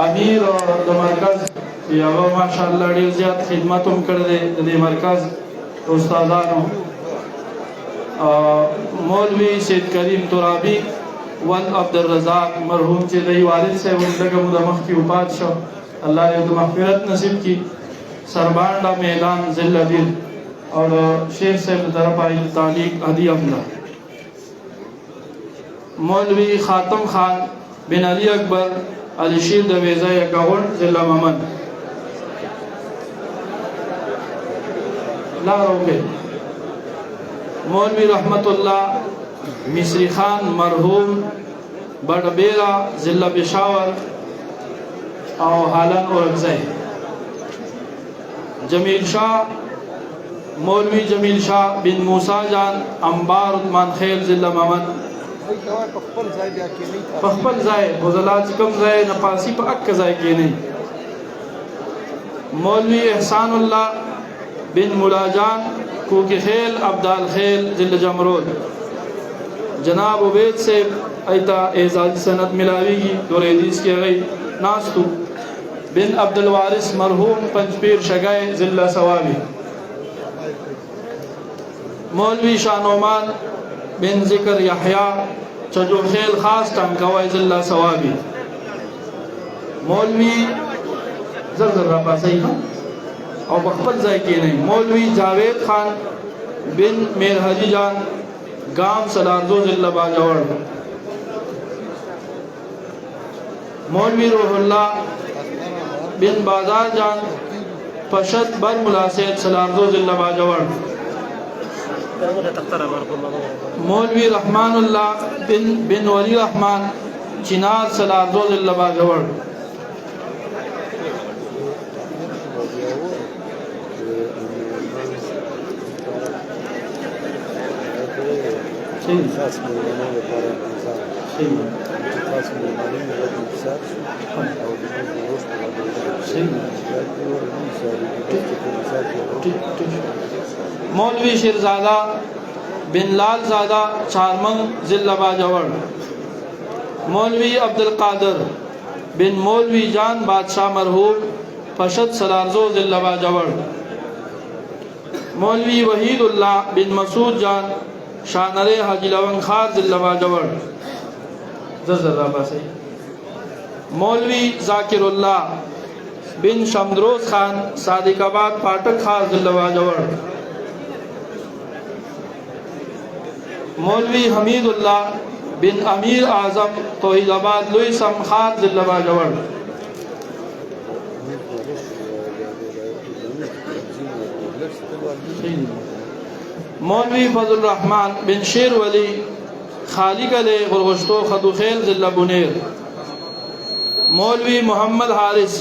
امیر او د مرکز یو ماشاءالله ډیر زیات خدمت هم کړی دی د دې مرکز استادانو. مولوی سید کریم ترابی ول عبدالرزاق مرحوم چې د والد صاحب لږه موده مخکې وفات شو، الله یې د مغفرت نصیب کړي. سربانډه میدان ضلع دیر او د شیخ صاحب د طرفه تعلیق هدیه هم ده. مولوی خاتم خان بن علی اکبر علی شیر د ویزه یکاون ضلع ممن لاروکه. مولوی رحمت الله مصری خان مرحوم بڑبیرا ضلع پشاور او حالن اورکزئی. جمیل شاہ مولوی جمیل شاہ بن موسیٰ جان انبار عثمان خیل ضلع ممن پخپل ځای غزلات کم ځای نپاسی په اک ځای کې نه. مولوی احسان الله بن مولا جان کوکی خیل عبدال خیل ضلع جمرود. جناب عبید سے ایتا اعزازی سند ملاویگی دور حدیث کی غی ناستو بن عبدالوارث مرحوم پنجپیر شگائے ضلع سوابی. مولوی شاہ نعمان بن ذکر یحییٰ چجو خیل خاص ٹنکوائی ضلع سوابی. مولوی زر رابع صحیح اور بخبل ذائع کی نہیں. مولوی جاوید خان بن میر حجی جان گام سلاردو ضلع باجوڑ. مولوی روح اللہ بن بازار جان پشت بر ملاسید سلاردو ضلع باجوڑ. مولوی رحمان اللہ بن ولی رحمان چنار سلاردو ضلع باجوڑ. مولوی شیرزادہ بن لال زادہ چارمنگ ضلع باجوڑ. مولوی عبدالقادر بن مولوی جان بادشاہ مرحوم پشت سلارزو ضلع باجوڑ. مولوی وحید اللہ بن مسعود جان شانرے حاجی لونگ خار ضلع باجوڑ. مولوی ذاکر اللہ بن شمدروز خان صادق آباد پاٹک خار ضلع باجوڑ. مولوی حمید اللہ بن امیر اعظم توحید آباد لوئی سم خار ضلع باجوڑ. مولوی فضل الرحمن بن شیر ولی خالق علی غرغشتو خدو خیل ضلع بنیر. مولوی محمد حارث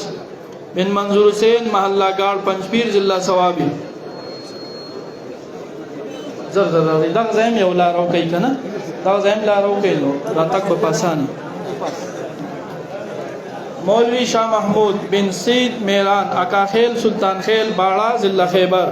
بن منظور حسین محلہ گاڑ پنجپیر ضلع سوابی. دغ زیم یو لارو کئی کنا دغ زیم لارو کئی نو راتک بپاسانی. مولوی شاہ محمود بن سید میران اکا خیل سلطان خیل باڑا ضلع خیبر.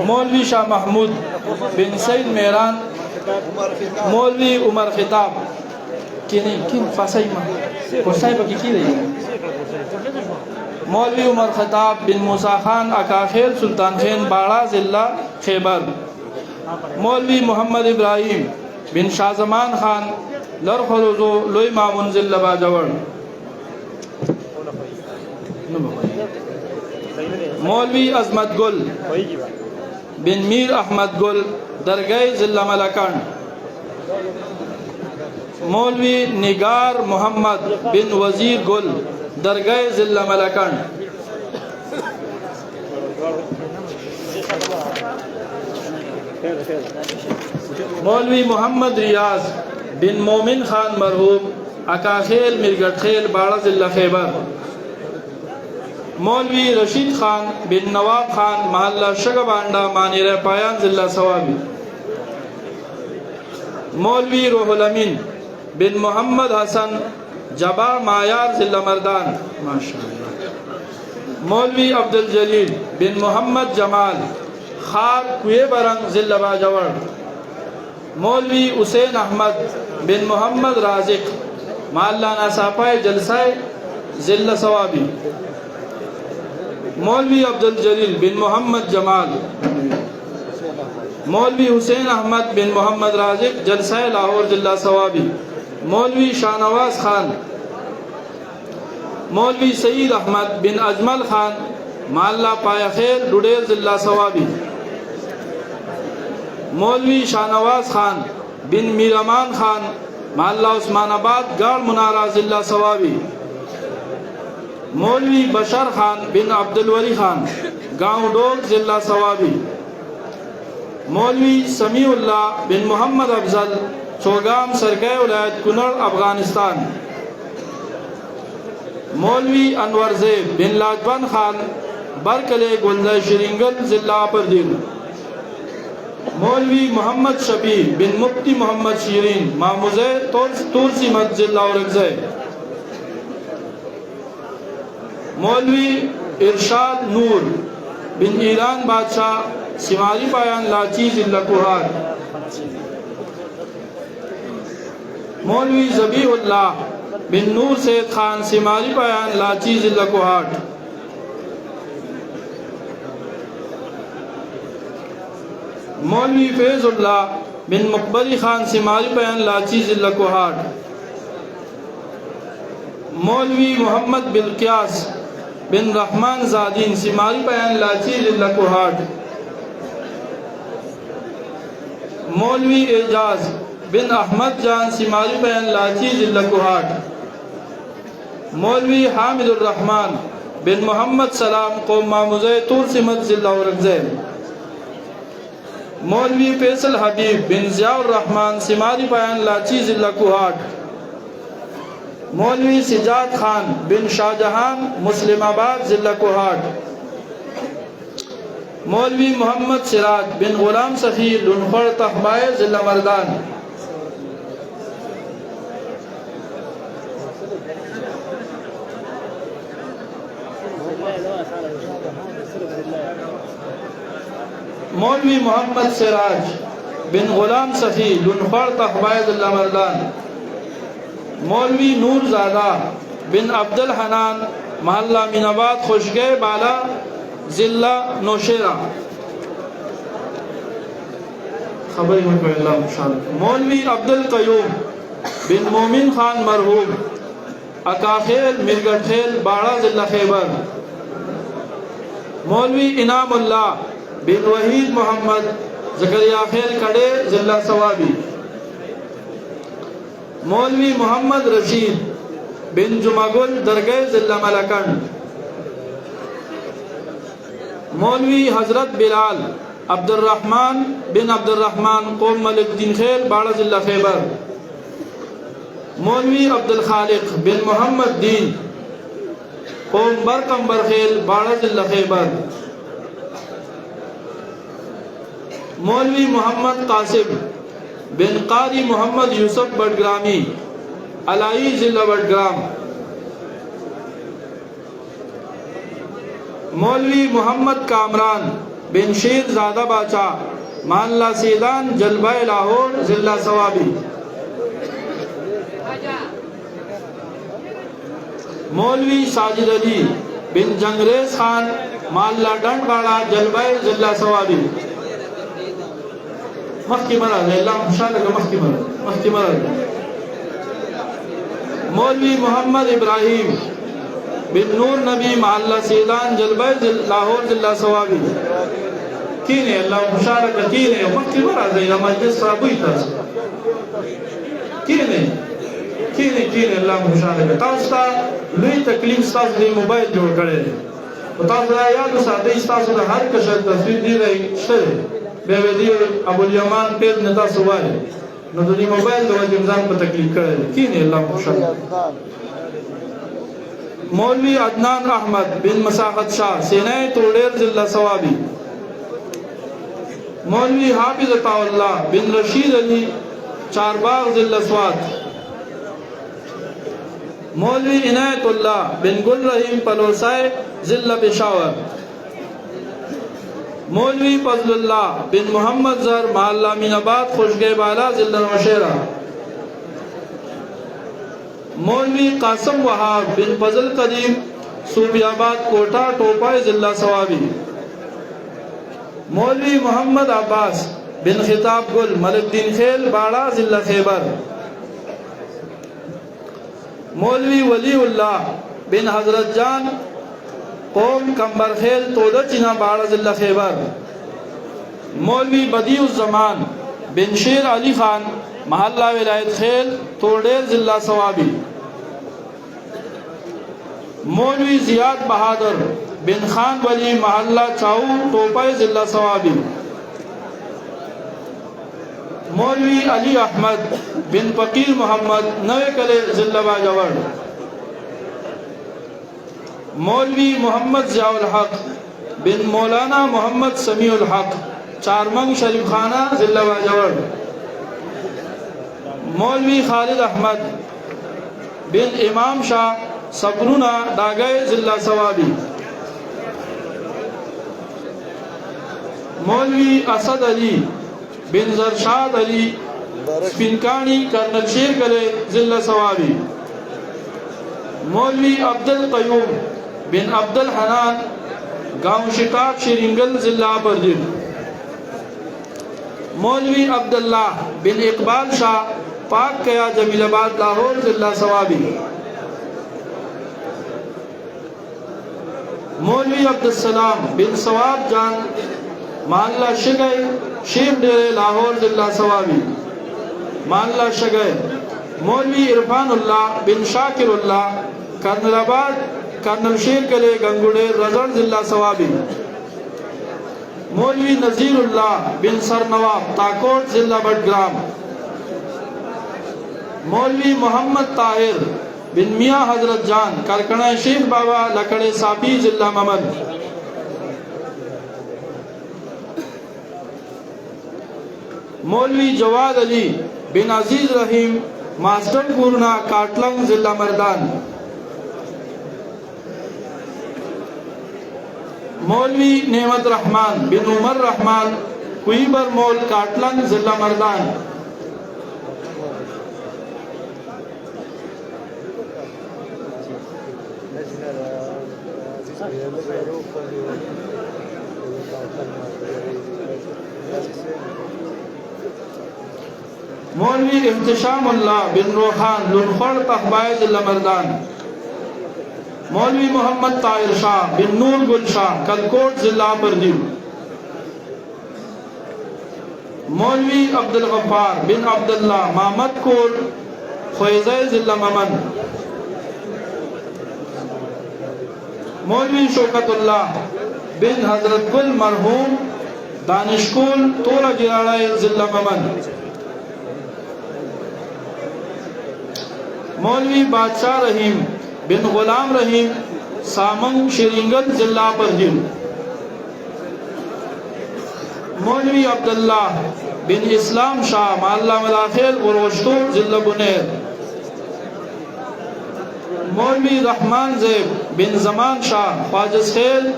مولوی شاہ محمود بن سید میران مولوی عمر خطاب مولوی عمر خطاب بن موسیٰ خان اکا خیل سلطان خین باڑا ضلع خیبر. مولوی محمد ابراہیم بن شاہ زمان خان لرخروزو لوئی مامون ضلع باجوڑ. مولوی عظمت گل بن میر احمد گل درگاہ ضلع ملکان. مولوی نگار محمد بن وزیر گل درگاہ ضلع ملکان. मौलवी मोहम्मद रियाज बिन मोमिन खान मरहूम अकाखेल मिर्गखेल बाड़ा जिला खैबर। मौलवी रशीद खान बिन नवाब खान महल्ला शगबांडा मानीर पायान जिला सवाबी। मौलवी रोहुल अमीन बिन मोहम्मद हसन जबा मायार जिला मर्दान माशाअल्लाह। मौलवी अब्दुल जलील बिन मोहम्मद जमाल खार कुए बरंग जिला बाजवड़। मौलवी हुसैन अहमद बिन मोहम्मद राजिक महल्ला नासापाए जलसाए जिला सवाबी। मौलवी अब्दुल जलील बिन मोहम्मद जमाल। मौलवी हुसैन अहमद बिन मोहम्मद राजिक जलसाए लाहौर जिला सवाबी। मौलवी शाहनवाज खान। मौलवी सईद अहमद बिन अजमल खान महल्ला पायाखेल डुडेर जिला सवाबी। मौलवी शाहनवाज खान बिन मीरामान खान महल्ला उस्मानाबाद गाड़ मुनारा जिला सवाबी। मौलवी बशर खान बिन अब्दुल वली खान गाँव डोग जिला सवाबी। मौलवी समीउल्लाह बिन मोहम्मद अफजल चौगाम सरकाय विलायत कुनड़ अफगानिस्तान। मौलवी अनवर ज़ेब बिन लाजबन खान बरकले गुलदा शरिंगल जिला परदीन। मौलवी मोहम्मद शफी बिन मुफ्ती मोहम्मद शीरीन मामुज़े तुरसी मत जिला औरंगज़े। मौलवी इरशाद नूर बिन ईरान बादशाह सिमारी पायान लाची जिला कुहार। मौलवी ज़बीहुल्लाह बिन नूर सैद खान सिमारी पायान लाची जिला कुहाट। मौलवी फैजुल्लाह बिन मुकबरी खान सिमारी पायान लाची जिला कुहाट। मौलवी मोहम्मद बिलकियास बिन रहमान ज़ादीन सिमारी पायान लाची जिला कुहाट। मौलवी एजाज बिन अहमद जान सिमारी पैन लाची जिला कुहाट। मौलवी हामिदुर रहमान बिन मोहम्मद सलाम कौम मामुज़े तुरसिमत जिला औरंगज़ेब। मौलवी फैसल हबीब बिन ज़ियाउर रहमान सिमारी पैन लाची जिला कुहाट। मौलवी सिजाद खान बिन शाहजहान मुस्लिमाबाद जिला कुहाट। मौलवी मोहम्मद सिराज बिन गुलाम सफ़ी लुनखड़ तहबाए जिला मर्दान। मौलवी मोहम्मद सिराज बिन गुलाम सफ़ी लुनखड़ तहबाए जिला मर्दान। मौलवी नूरज़ादा बिन अब्दुल हनान महल्ला मीनाबाद खुशगे बाला जिला नौशेरा। मौलवी अब्दुल कयूम बिन मोमिन खान मरहूम अकाखेल मिर्गखेल बाड़ा जिला खैबर। मौलवी इनामुल्लाह बिन वहीद मोहम्मद ज़करिया खेल कड़े जिला सवाबी। मौलवी मोहम्मद रशीद बिन जुमागुल दरगाह जिला मलकंड। मौलवी हजरत बिलाल अब्दुर्रहमान बिन अब्दुर्रहमान कौम मलिकद्दीन खेल बाड़ा जिला खैबर। मौलवी अब्दुल खालिक बिन मोहम्मद दीन कौम बरकम्बर खेल बाड़ा जिला खैबर। मौलवी मोहम्मद कासिम बिन कारी मोहम्मद यूसुफ बडग्रामी अलाई जिला बडग्राम। मौलवी मोहम्मद कामरान बिन शेर ज़ादा बाचा मानला सीदान जलबाए लाहौर जिला सवाबी। मौलवी साजिद अली बिन जंगरेज खान माल्ला डंडवाड़ा जलबाए जिला सवाबी। मख्की मरा मौलवी मोहम्मद इब्राहिम बिन नूर नबी महल्ला सीदान जलबाए लाहौर जिला सवाबी। कीने अल्लाह मुशारक कीने मक्की मरा ज़ैना मजलिस साबुई था कीने कीने कीने अल्लाह मुशारक तास्ता लुई तकलीफ तास दे मोबाइल जोड़ करे तो तास याद साथे तास हर कशर तस्वीर दी रही शर बेवेदी अबुल यमान पेज नेता सुवाए न दुनी मोबाइल तो रमजान पर तकलीफ करे की ने अल्लाह खुशा मौलवी अदनान अहमद बिन मसाखत शाह सेनाए तोड़ेर जिला सवाबी मौलवी हाफिज अताउल्लाह बिन रशीद अली चारबाग जिला स्वात मौलवी इनायतुल्लाह बिन गुल रहीम पलोसाए जिला पेशावर मौलवी फजलुल्लाह बिन मोहम्मद जर महल्ला मीनाबाद खुशगेबाला जिला नौशेरा मौलवी कासम वहाब बिन फजल कदीम सूफियाबाद कोटा टोपा जिला सवाबी मौलवी मोहम्मद अब्बास बिन खिताब गुल मलिकदीन खेल बाड़ा जिला खैबर मौलवी वलीउल्लाह बिन हजरत जान कौम कंबर खेल तोदचिना बाड़ा जिला खैबर मौलवी बदीउज़्ज़मान बिन शेर अली खान महल्ला विलायत खेल तोड़ेर जिला सवाबी मौलवी जियाद बहादुर बिन खान वली महल्ला चाऊ टोपा जिला सवाबी मौलवी अली अहमद बिन फकीर मोहम्मद नवे कले जिला बाजवड़ मौलवी मोहम्मद ज़ियाउल हक बिन मौलाना मोहम्मद समीउल हक चारमंग शरीफ खाना जिला बाजवड़ मौलवी खालिद अहमद बिन इमाम शाह सबरूना डागय जिला सवाबी मौलवी असद अली बिन जरशाद अली स्पिनकानी कर्नल शेर कले जिला सवाबी मौलवी अब्दुल कयूम बिन अब्दुल हनान गांव शिकाक शिरिंगल जिला बरजिल मौलवी अब्दुल्ला बिन इकबाल शाह पाक कया जमीलाबाद लाहौर जिला सवाबी मौलवी अब्दुलसलाम बिन सवाब जान महल्ला शगय शेख डेरे लाहौर जिला सवाबी महल्ला शगय मौलवी इरफानुल्लाह बिन शाकिरुल्लाह कर्नलाबाद कर्नल शेर कले गंगुड़े रजड़ जिला सवाबी मौलवी नजीरुल्लाह बिन सरनवाब ताकोट जिला बडग्राम मौलवी मोहम्मद ताहिर बिन मियाँ हजरत जान करकड़ा शेख बाबा लकड़े सापी जिला ममन मौलवी जवाद अली बिन अजीज रहीम मास्टर पूर्णा काटलंग जिला मर्दान मौलवी नेमत रहमान बिन उमर रहमान कुईबर मोल काटलंग जिला मर्दान मौलवी इहतिशामुल्लाह बिन रोहान लुनखड़ तहबाय जिला मर्दान मौलवी मोहम्मद ताहिर शाह बिन नूर गुल शाह कलकोट जिला बरदीव मौलवी अब्दुल गफ्फार बिन अब्दुल्ला मामद कोट फैज़े जिला ममन मौलवी शौकतुल्लाह बिन हजरत गुल मरहूम दानिशकुल तोला गिराड़ा जिला ममन मौलवी बादशाह रहीम बिन गुलाम रहीम सामंग शिरिंगल जिला बरजिल मौलवी अब्दुल्ला बिन इस्लाम शाह महल्ला मदाखिल उरोश्तो जिला बुनेर मौलवी रहमान ज़ैब बिन जमान शाह ख्वाजस खेल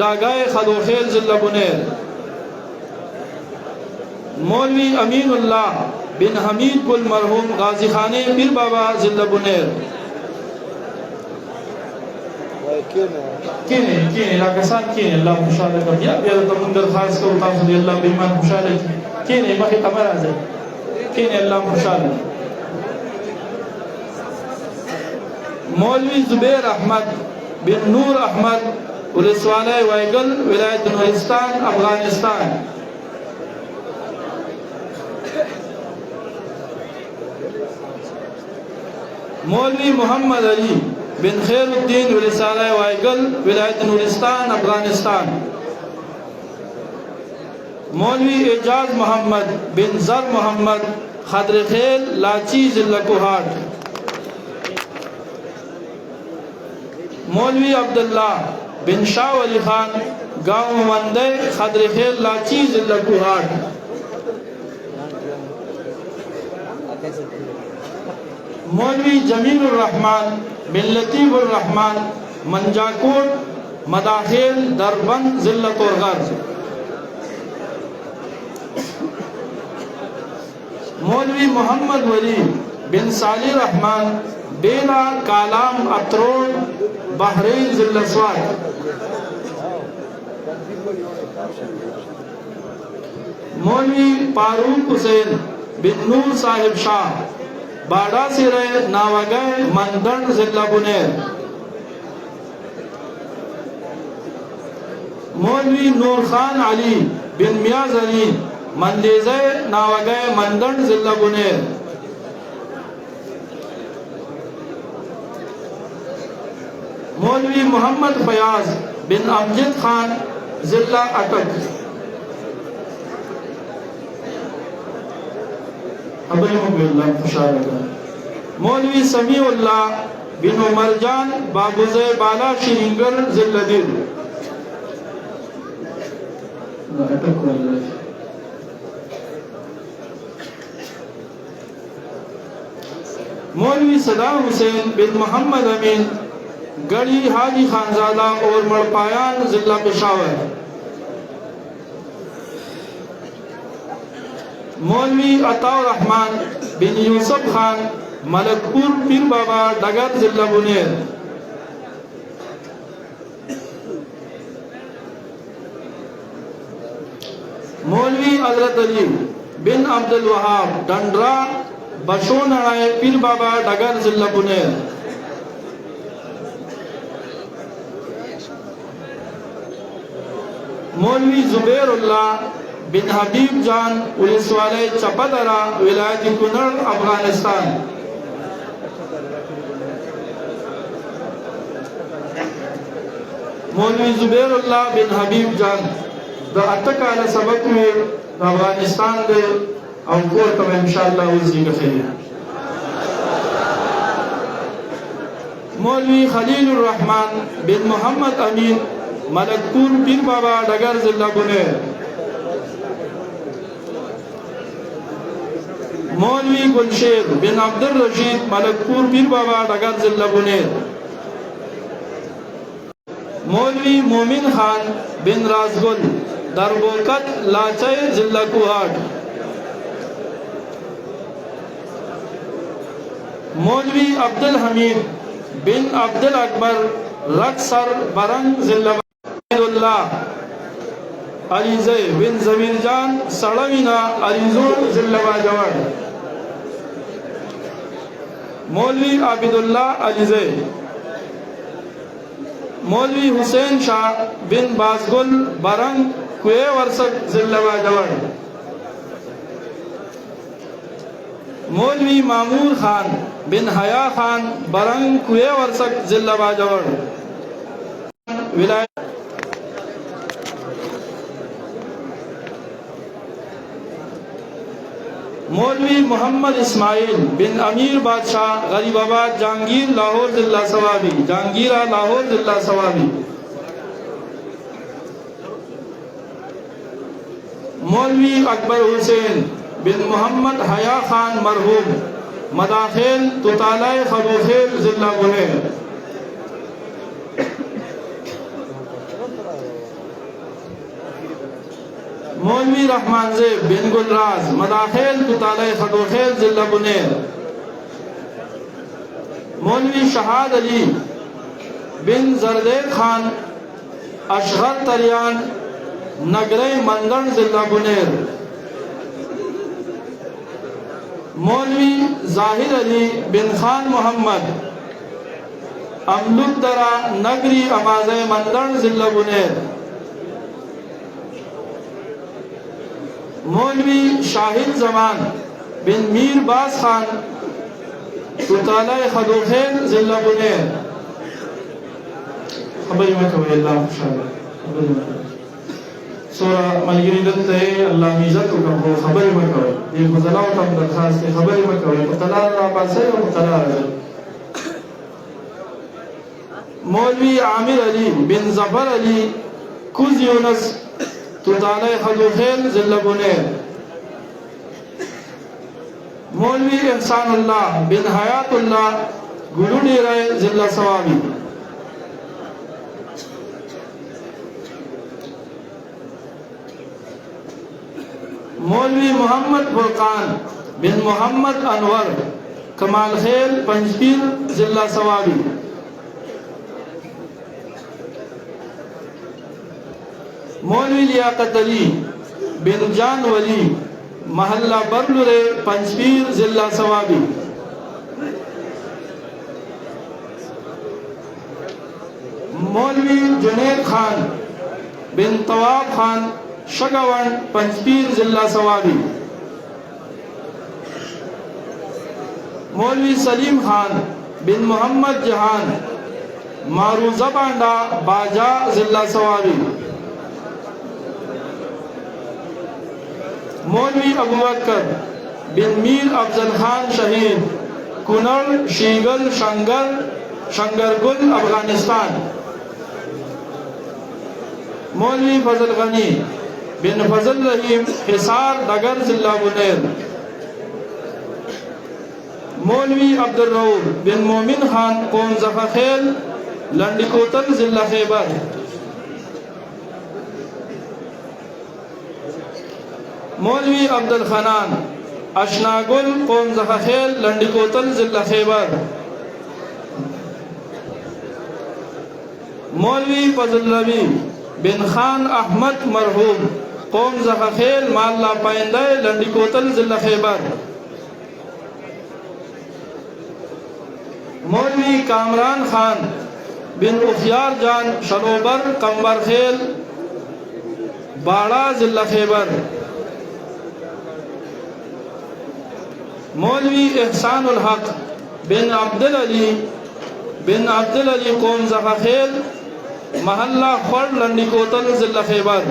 डागाए खदोखेल जिला बुनेर मौलवी अमीनुल्लाह बिन हमीद गुल मरहूम गाजी खाने पीर बाबा जिला बुनेर किने लाकसान किने अल्लाह खुशाल कर दिया या तो मुंदर खास को उतार दिया अल्लाह बेईमान खुशाल किने मखे कमर आ जाए किने अल्लाह खुशाल मौलवी जुबैर अहमद बिन नूर अहमद पुलिस वाले वाइगल विलायत नूरिस्तान अफगानिस्तान मौलवी मोहम्मद अली बिन खैरुद्दीन रिसाला वाइगल विलायत नूरिस्तान अफगानिस्तान मौलवी एजाज मोहम्मद बिन जर मोहम्मद खदर खेल लाची जिला कोहाट। मौलवी अब्दुल्ला बिन शाह अली खान गाँव मंदे खदर खेल लाची जिला कोहाट। मौलवी जमील रहमान बिन लतीफ रहमान मंजाकोट मदाखेल दरबंद जिला तोरगर। मौलवी मोहम्मद वली बिन साली रहमान बेला कालाम अत्रोड बहरीन जिला स्वात। मौलवी फारूक हुसैन बिन नूर साहिब शाह बाड़ा सिरे नावगय मंदन जिला बुनेर। मौलवी नूर खान अली बिन मियाँ जरी मंदेजे नावगय मंदन जिला बुनेर। मौलवी मोहम्मद फयाज बिन अमजद खान जिला अटक। मौलवी समीउल्लाह बिन उमरजान बाबूजे बाला शिरिंगर जिला दिल। मौलवी सदाम हुसैन बिन मोहम्मद अमीन गढ़ी हाजी खानजादा और मड़पायान जिला पेशावर। मौलवी अताउर रहमान बिन यूसुफ खान मलकपुर पीर बाबा डगर जिला बुनेर। मौलवी हजरत अली बिन अब्दुल वहाब डंडरा बशोनड़ाए पीर बाबा डगर जिला बुनेर। मौलवी जुबैरुल्लाह बिन हबीब जान पुलिस वाले चपदरा विलायत कुनर अफगानिस्तान। मौलवी जुबैरुल्लाह बिन हबीब जान द अतकाल सबक में अफगानिस्तान दे और कोर कम इंशाअल्लाह उसी का खैर। मौलवी खलीलुर रहमान बिन मोहम्मद अमीन मलकपुर पीर बाबा डगर जिला बुनेर। मौलवी गुलशेर बिन अब्दुल रशीद मलकपुर पीर बाबा डगर जिला बुनेर। मौलवी मोमिन खान बिन राजगुल दरबोकत लाचय जिला कुहाट। मौलवी अब्दुल हमीद बिन अब्दुल अकबर रक्सर बरंग जिला अलीजे बिन जमीर जान सड़वीना अलीजोर जिला बाजवाड़। मौलवी आबिदुल्लाह अलीजे। मौलवी हुसैन शाह बिन बाजगुल बरंग कुए वर्सक जिला बाजवाड़। मौलवी मामूर खान बिन हया खान बरंग कुए वर्सक जिला बाजवाड़ विलायत। मौलवी मोहम्मद इस्माइल बिन अमीर बादशाह गरीबाबाद जहांगीर लाहौर जिला सवाबी जहांगीरा लाहौर जिला सवाबी। मौलवी अकबर हुसैन बिन मोहम्मद हया खान मरहूम मदाखेल तुतालाए खबूखेल जिला बुनेर। मौलवी रहमान ज़ेब बिन गुलराज मदाखेल तुतालाए खबूखेल जिला बुनेर। मौलवी शहाद अली बिन जरदेद खान अशगर तरियान नगरे मंदन जिला बुनेर। मौलवी जाहिर अली बिन खान मोहम्मद अमलुद्दरा नगरी अमाज़े मंदन जिला बुनेर। मौलवी शाहिद जमान बिन मीर बास खान तुतालाए खदूखेल जिला बुनेर। सोरा मलगिरी दत्ते अल्लाह इज्जत को खबर में करो ये फजलाओ का दरखास्त है खबर में करो तला पासे और तला मौलवी आमिर अली बिन जफर अली कुज यूनस तुताने हदुखेल जिला बुनेर मौलवी एहसानुल्लाह बिन हयातुल्लाह गुलुडीरा जिला सवाबी मौलवी मोहम्मद फुरकान बिन मोहम्मद अनवर कमाल खेल पंजपीर जिला सवाबी मौलवी लियाकत अली बिन जान वली महल्ला बरलुरे पंजपीर जिला सवाबी मौलवी जुनैद खान बिन तवाब खान शगवन पंजपीर जिला सवाबी मौलवी सलीम खान बिन मोहम्मद जहान मारूजा बांडा बाजा जिला सवाबी मौलवी अबू बकर बिन मीर अफजल खान शहीद कुनर शीगल शंगरगुल अफगानिस्तान मौलवी फजल गनी बिन फजल रहीम हिसार नगर जिला बुनेर मौलवी अब्दुल रऊफ बिन मोमिन खान कौम जफा खेल लंडिकोतल जिला खैबर मौलवी अब्दुल खनान अशनागुल कौम जफा खेल लंडिकोतल जिला खैबर मौलवी फजल रबी बिन खान अहमद मरहूम कौम जहाखेल माल्ला पाइंदा लंडिकोतल जिला खैबर मौलवी कामरान खान बिन उखियार जान शलोबर कंबर खेल बाड़ा जिला खैबर मौलवी एहसानुल हक बिन अब्दुल अली कौम जहाखेल महल्ला खड़ लंडिकोतल जिला खैबर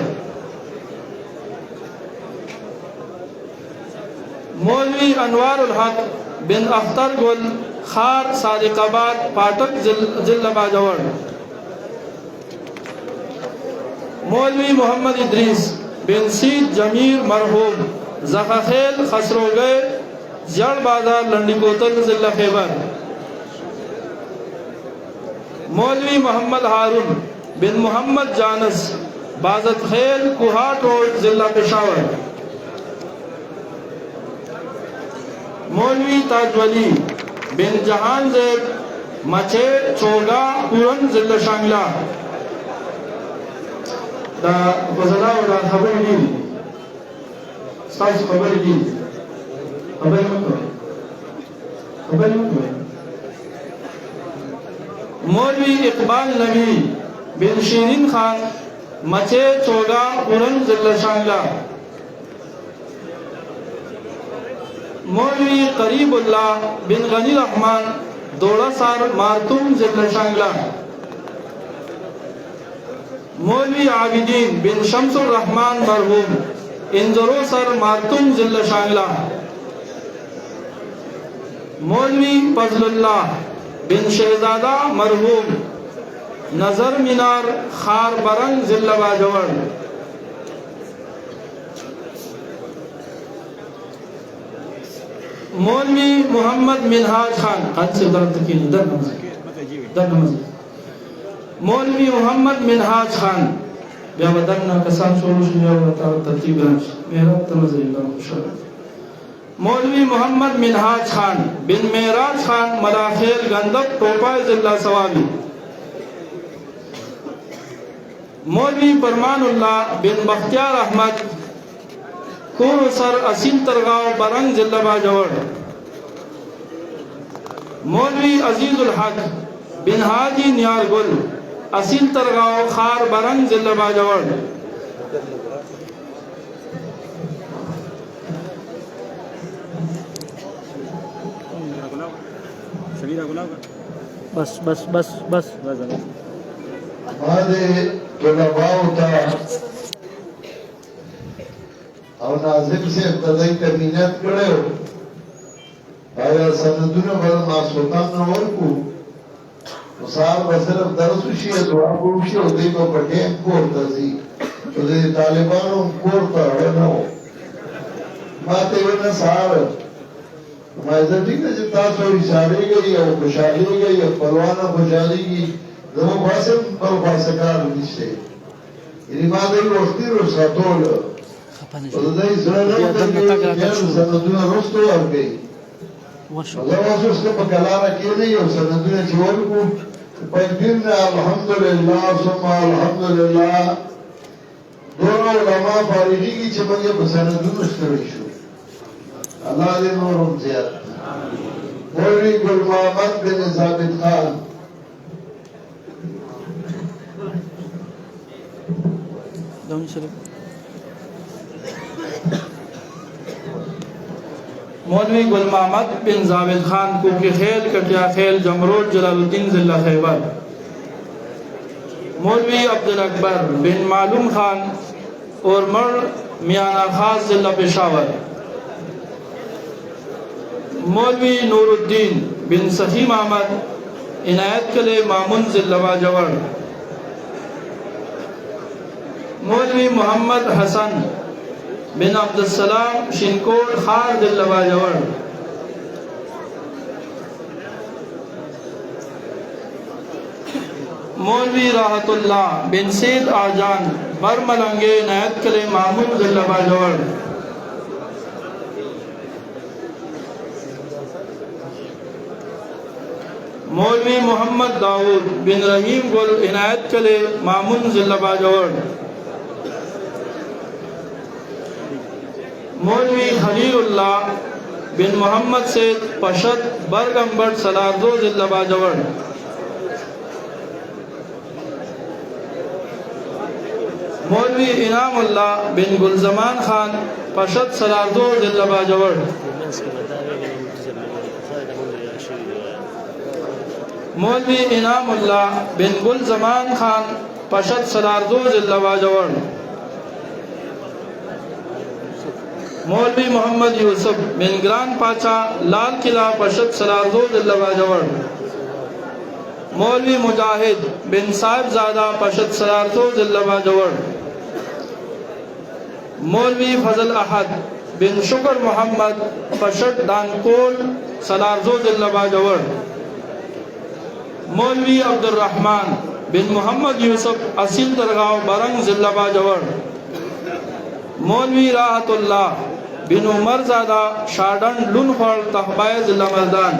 मौलवी अनवारुल हक बिन अख्तर गुल खार सादिकाबाद पाटक जिला बाजवड़ मौलवी मोहम्मद इद्रीस बिन सीद जमीर मरहूम जखाखेल खसरोगे जड़ बाजार लंडिकोतल जिला खैबर मौलवी मोहम्मद हारून बिन मोहम्मद जानस बाजत खेल कुहाट रोड जिला पेशावर मौलवी ताजवली बिन जहान ज़ैद मचे चोगा पूरन जिला शांगला दा वज़ला वाला खबर दी साइज खबर मत मौलवी इकबाल नबी बिन शीरीन खान मचे चोगा पूरन जिला शांगला मौलवी करीबुल्लाह बिन गनी रहमान दोड़ा सार मारतूम जिला शांगला मौलवी आबिदीन बिन शम्सुर रहमान मरहूम इंजरो सर मारतूम जिला शांगला मौलवी फजलुल्लाह बिन शहजादा मरहूम नजर मीनार खार बरंग जिला बाजवड़ मौलवी मोहम्मद मिनहाज खान मौलवी मोहम्मद मिनहाज खान मौलवी मोहम्मद मिनहाज खान बिन मेराज खान मदाखेल गंदक टोपा जिला सवाबी मौलवी फरमानुल्लाह बिन बख्तियार अहमद कुरसर असीम तरगाव बरंग जिला बाजवड़ मौलवी अजीजुल हक बिन हाजी नियारगुल असीम तरगाव खार बरंग जिला बाजवड़ बस बस बस बस हमारे او ناظم سے ابتدائی تمینت کرے ہو آیا سندونه بل ماسوتان نورکو وصار بصرف درس وشي دعا وشي او دې په پټه کوړه زی او دې طالبانو کوړه ورنو ما ته ونه سار ما زه دې چې تاسو اشاره کوي او خوشالي کوي او پروانه خوشالي کی زمو واسم په واسکار نشته یعنی ما دې وختي رساتول او دې سره نه سندونه رستو ورګي الله واسطه په کلاره کې نه یو سندونه چې ورکو په دین الحمدلله ثم الحمدلله دونو علماء فارغي کی چې موږ په سندونه ستړي شو الله دې نور زیات مولوی ګل محمد بن ثابت خان دونی شریف मौलवी गुल मोहम्मद बिन जावेद खान कुकी खेल कटिया खेल जमरोड जलालुद्दीन जिला खैबर। मौलवी अब्दुल अकबर बिन मालूम खान और मर मियाना खास जिला पेशावर। मौलवी नूरुद्दीन बिन सही मोहम्मद इनायत कले मामून जिला बाजवर। मौलवी मोहम्मद हसन बिन अब्दुलसलाम शिनकोट खार दिल्लवाजवर। मौलवी राहतुल्लाह बिन सैद आजान बरमलंगे नायत कले मामून दिल्लवाजवर। मौलवी मोहम्मद दाऊद बिन रहीम गुल इनायत कले मामून दिल्लवाजवर। मौलवी खलीलुल्लाह बिन मोहम्मद से पशत बरगंबर सलादो जिला बाजवर। मौलवी इनामुल्लाह बिन गुलजमान खान पशत सलादो जिला बाजवर। मौलवी इनामुल्लाह बिन गुलजमान खान पशत सलादो जिला बाजवर। मौलवी मोहम्मद यूसुफ बिन ग्रान पाचा लाल किला पशत सलादो दिल्लवाजवर। मौलवी मुजाहिद बिन साहिबजादा पशत सलादो दिल्लवाजवर। मौलवी फजल अहद बिन शुक्र मोहम्मद पशत दानकोल सलादो दिल्लवाजवर। मौलवी अब्दुल रहमान बिन मोहम्मद यूसुफ असील दरगाह बरंग जिला बाजवर। मौलवी राहतुल्लाह बिन उमर ज़ादा शाडन लुनखोल तहबाय जिला मर्दान।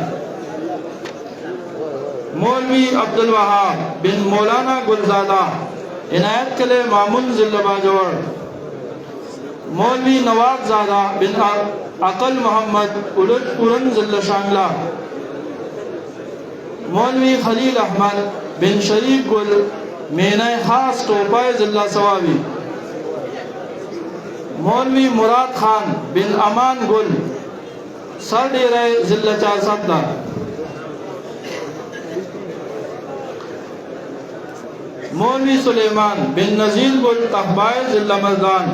मौलवी अब्दुल वहाब बिन मौलाना गुलजादा इनायत कले मामून जिला बाजवर। मौलवी नवाब ज़ादा बिन अकल मोहम्मद उलट पुरन जिला शांगला। मौलवी खलील अहमद बिन शरीफ गुल मेना खास टोपाय जिला सवाबी। मौलवी मुराद खान बिन अमान गुल सर डेरा जिला 417। मौलवी सुलेमान बिन नजीर गुल तहबाय जिला मर्दान।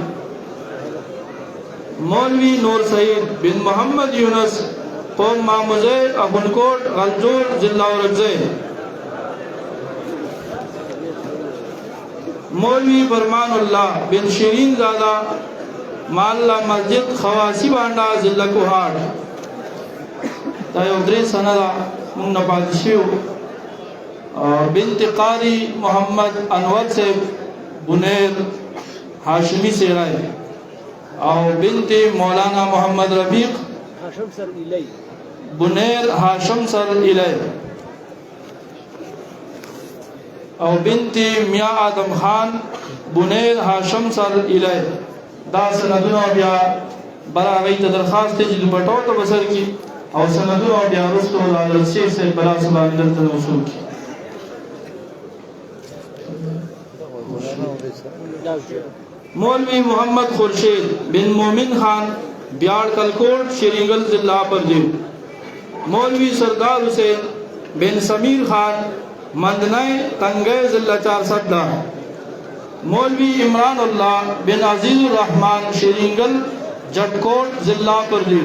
मौलवी नूर सईद बिन मोहम्मद यूनस कौम मामुजे अबुनकोट गलजोर जिला औरंगजे। मौलवी फरमानुल्लाह बिन शिरीन ज़ादा माल्ला मस्जिद खवासी बांडा जिला कुहाड़। तायोद्री सनदा मुन्ना पादशिव बिनत कारी मोहम्मद अनवर से बुनेर हाशमी से राय और बिनत मौलाना मोहम्मद रफीक बुनेर हाशम सर इलय और बिनत मियाँ आदम खान बुनेर हाशम सर इलय। दा सनदुना बिया बरा गई दरखास्त जी बटो तो बसर की और सनदुना बिया रसूल से बरा सुभान दर वसूल की। मौलवी मोहम्मद खुर्शीद बिन मोमिन खान बियाड़ कलकोट श्रीगल जिला परजीव। मौलवी सरदार हुसैन बिन समीर खान मंदनाए तंगे जिला 417। मौलवी इमरानुल्लाह बिन अजीजुर रहमान श्रींगल जटकोट जिला परली,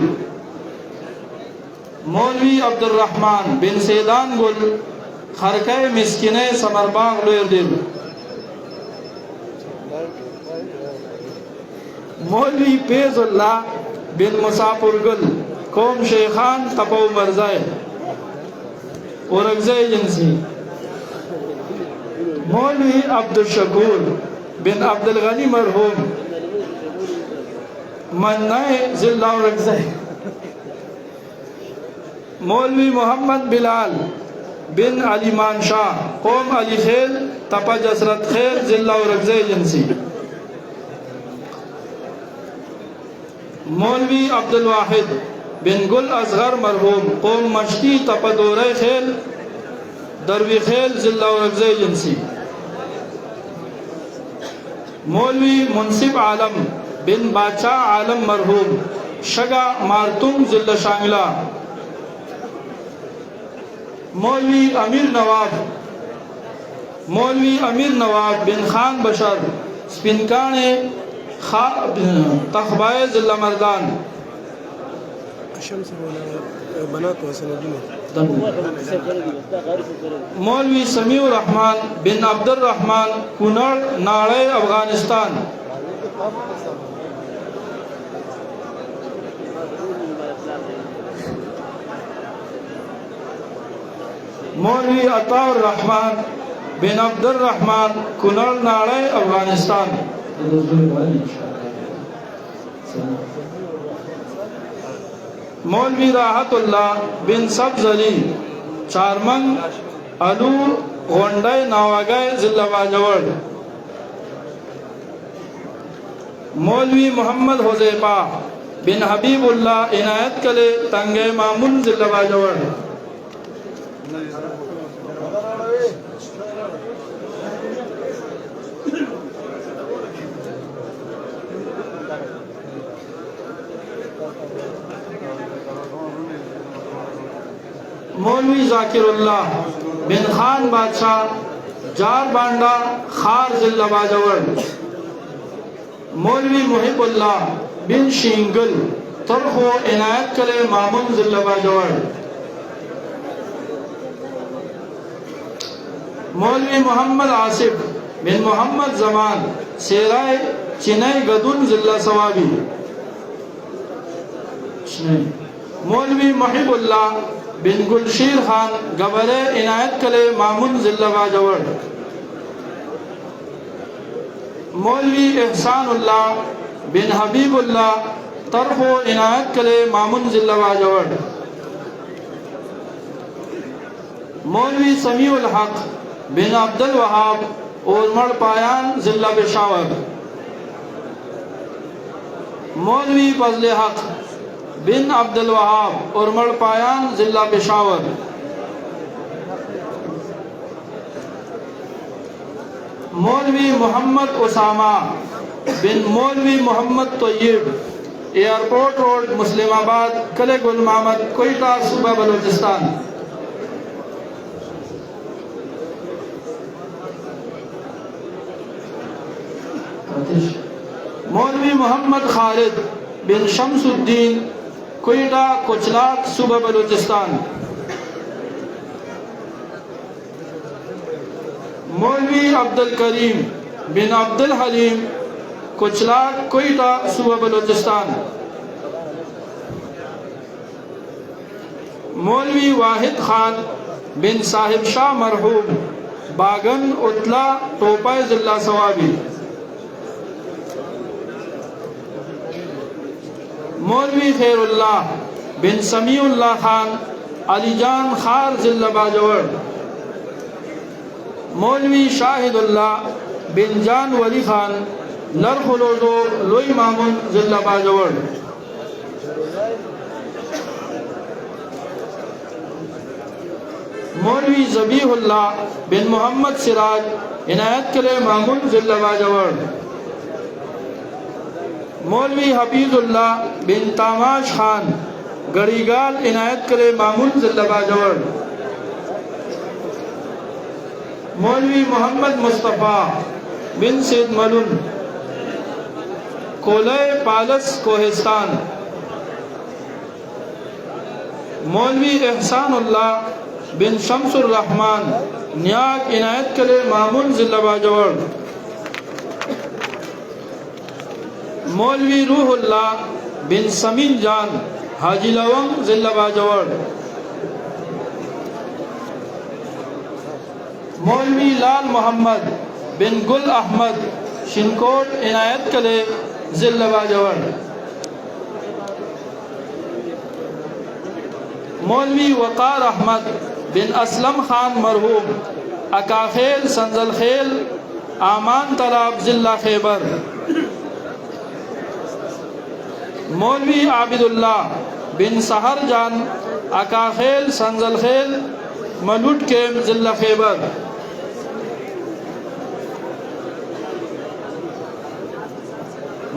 मौलवी अब्दुर्रहमान बिन सैदान गुल खरके मिस्किने समरबाग लोयरदिल, मौलवी फैजुल्लाह बिन मुसाफिर गुल कौम शेखान तपो मरजाए औरंगजे एजेंसी, मौलवी अब्दुल शकूर बिन अब्दुल गनी मरहूम मन्नाए जिला औरंगजे, मौलवी मोहम्मद बिलाल बिन अलीमान शाह कौम अली खेल तपा जसरत खेल जिला औरंगजे एजेंसी, मौलवी अब्दुल वाहिद बिन गुल असगर मरहूम कौम मश्ती तपा दौरे खेल दरवी खेल जिला औरंगजे एजेंसी, मौलवी मुंसिफ आलम बिन बादशाह आलम मरहूम शगा मारतुम जिला शांगला, मौलवी अमीर नवाब बिन खान बशर स्पिनकाने तखबाए जिला मर्दान, मौलवी समीउर रहमान बिन अब्दुल रहमान कुनड़ नाड़े अफगानिस्तान, मौलवी अताउर रहमान बिन अब्दुल रहमान कुनड़ नाड़े अफगानिस्तान, मौलवी राहतुल्लाह बिन सब्ज अली चारमंग अलूर गोंडे नावागय जिला बाजवड़, मौलवी मोहम्मद हुज़ैफा बिन हबीबुल्लाह इनायत कले तंगे मामून जिला बाजवड़, मौलवी जाकिरुल्लाह बिन खान बादशाह जार बांडा खार जिला बाजवड़, मौलवी मुहिबुल्लाह बिन शिंगल तरखो इनायत कले मामून जिला बाजवड़, मौलवी मोहम्मद आसिफ बिन मोहम्मद जमान सेराय चिनई गदुन जिला सवाबी, मौलवी मुहिबुल्लाह बिन गुलशीर खान गबरे इनायत कले मामून जिला बाजवड़, मौलवी एहसानुल्लाह बिन हबीबुल्लाह तरफो इनायत कले मामून जिला बाजवड़, मौलवी समीउल हक बिन अब्दुल वहाब और पायान जिला पेशावर, मौलवी फजले हक बिन अब्दुल वहाब और पायान जिला पेशावर, मौलवी मोहम्मद उसामा बिन मौलवी मोहम्मद तोयब एयरपोर्ट रोड मुस्लिमाबाद कले गुल मोहम्मद कोयटा सूबा बलूचिस्तान, मौलवी मोहम्मद खालिद बिन शमसुद्दीन कोयटा कोचलाक सूबा बलूचिस्तान, मौलवी अब्दुल करीम बिन अब्दुल हलीम कोचलाक कोयटा सूबा बलूचिस्तान, मौलवी वाहिद खान बिन साहिब शाह मरहूम बागन उतला टोपा जिला सवाबी, मौलवी खैरुल्लाह बिन समीउल्लाह खान अलीजान खार जिला बाजवड़, मौलवी शाहिदुल्लाह बिन जान वली खान लरखुलोजो लोई मामून जिला बाजवड़, मौलवी ज़बीहुल्लाह बिन मोहम्मद सिराज इनायत कले मामून जिला बाजवड़, मौलवी हफीजुल्लाह बिन तामाश खान गरीगाल इनायत करे मामून जिला बाजवड़, मौलवी मोहम्मद मुस्तफ़ा बिन सैद मलुन कोले पालस कोहिस्तान। मौलवी एहसानुल्लाह बिन शमसुर रहमान न्याक इनायत कले मामून जिला बाजवड़। मौलवी रूहुल्लाह बिन समीन जान हाजी लवंग जिला बाजवड़। मौलवी लाल मोहम्मद बिन गुल अहमद शिनकोट इनायत कले जिला बाजवड़। मौलवी वक़ार अहमद बिन असलम खान मरहूम अकाखेल संजल खेल आमान तालाब जिला खैबर। मौलवी आबिदुल्लाह बिन सहर जान अकाखेल संजल खेल मलुट केम जिला खैबर।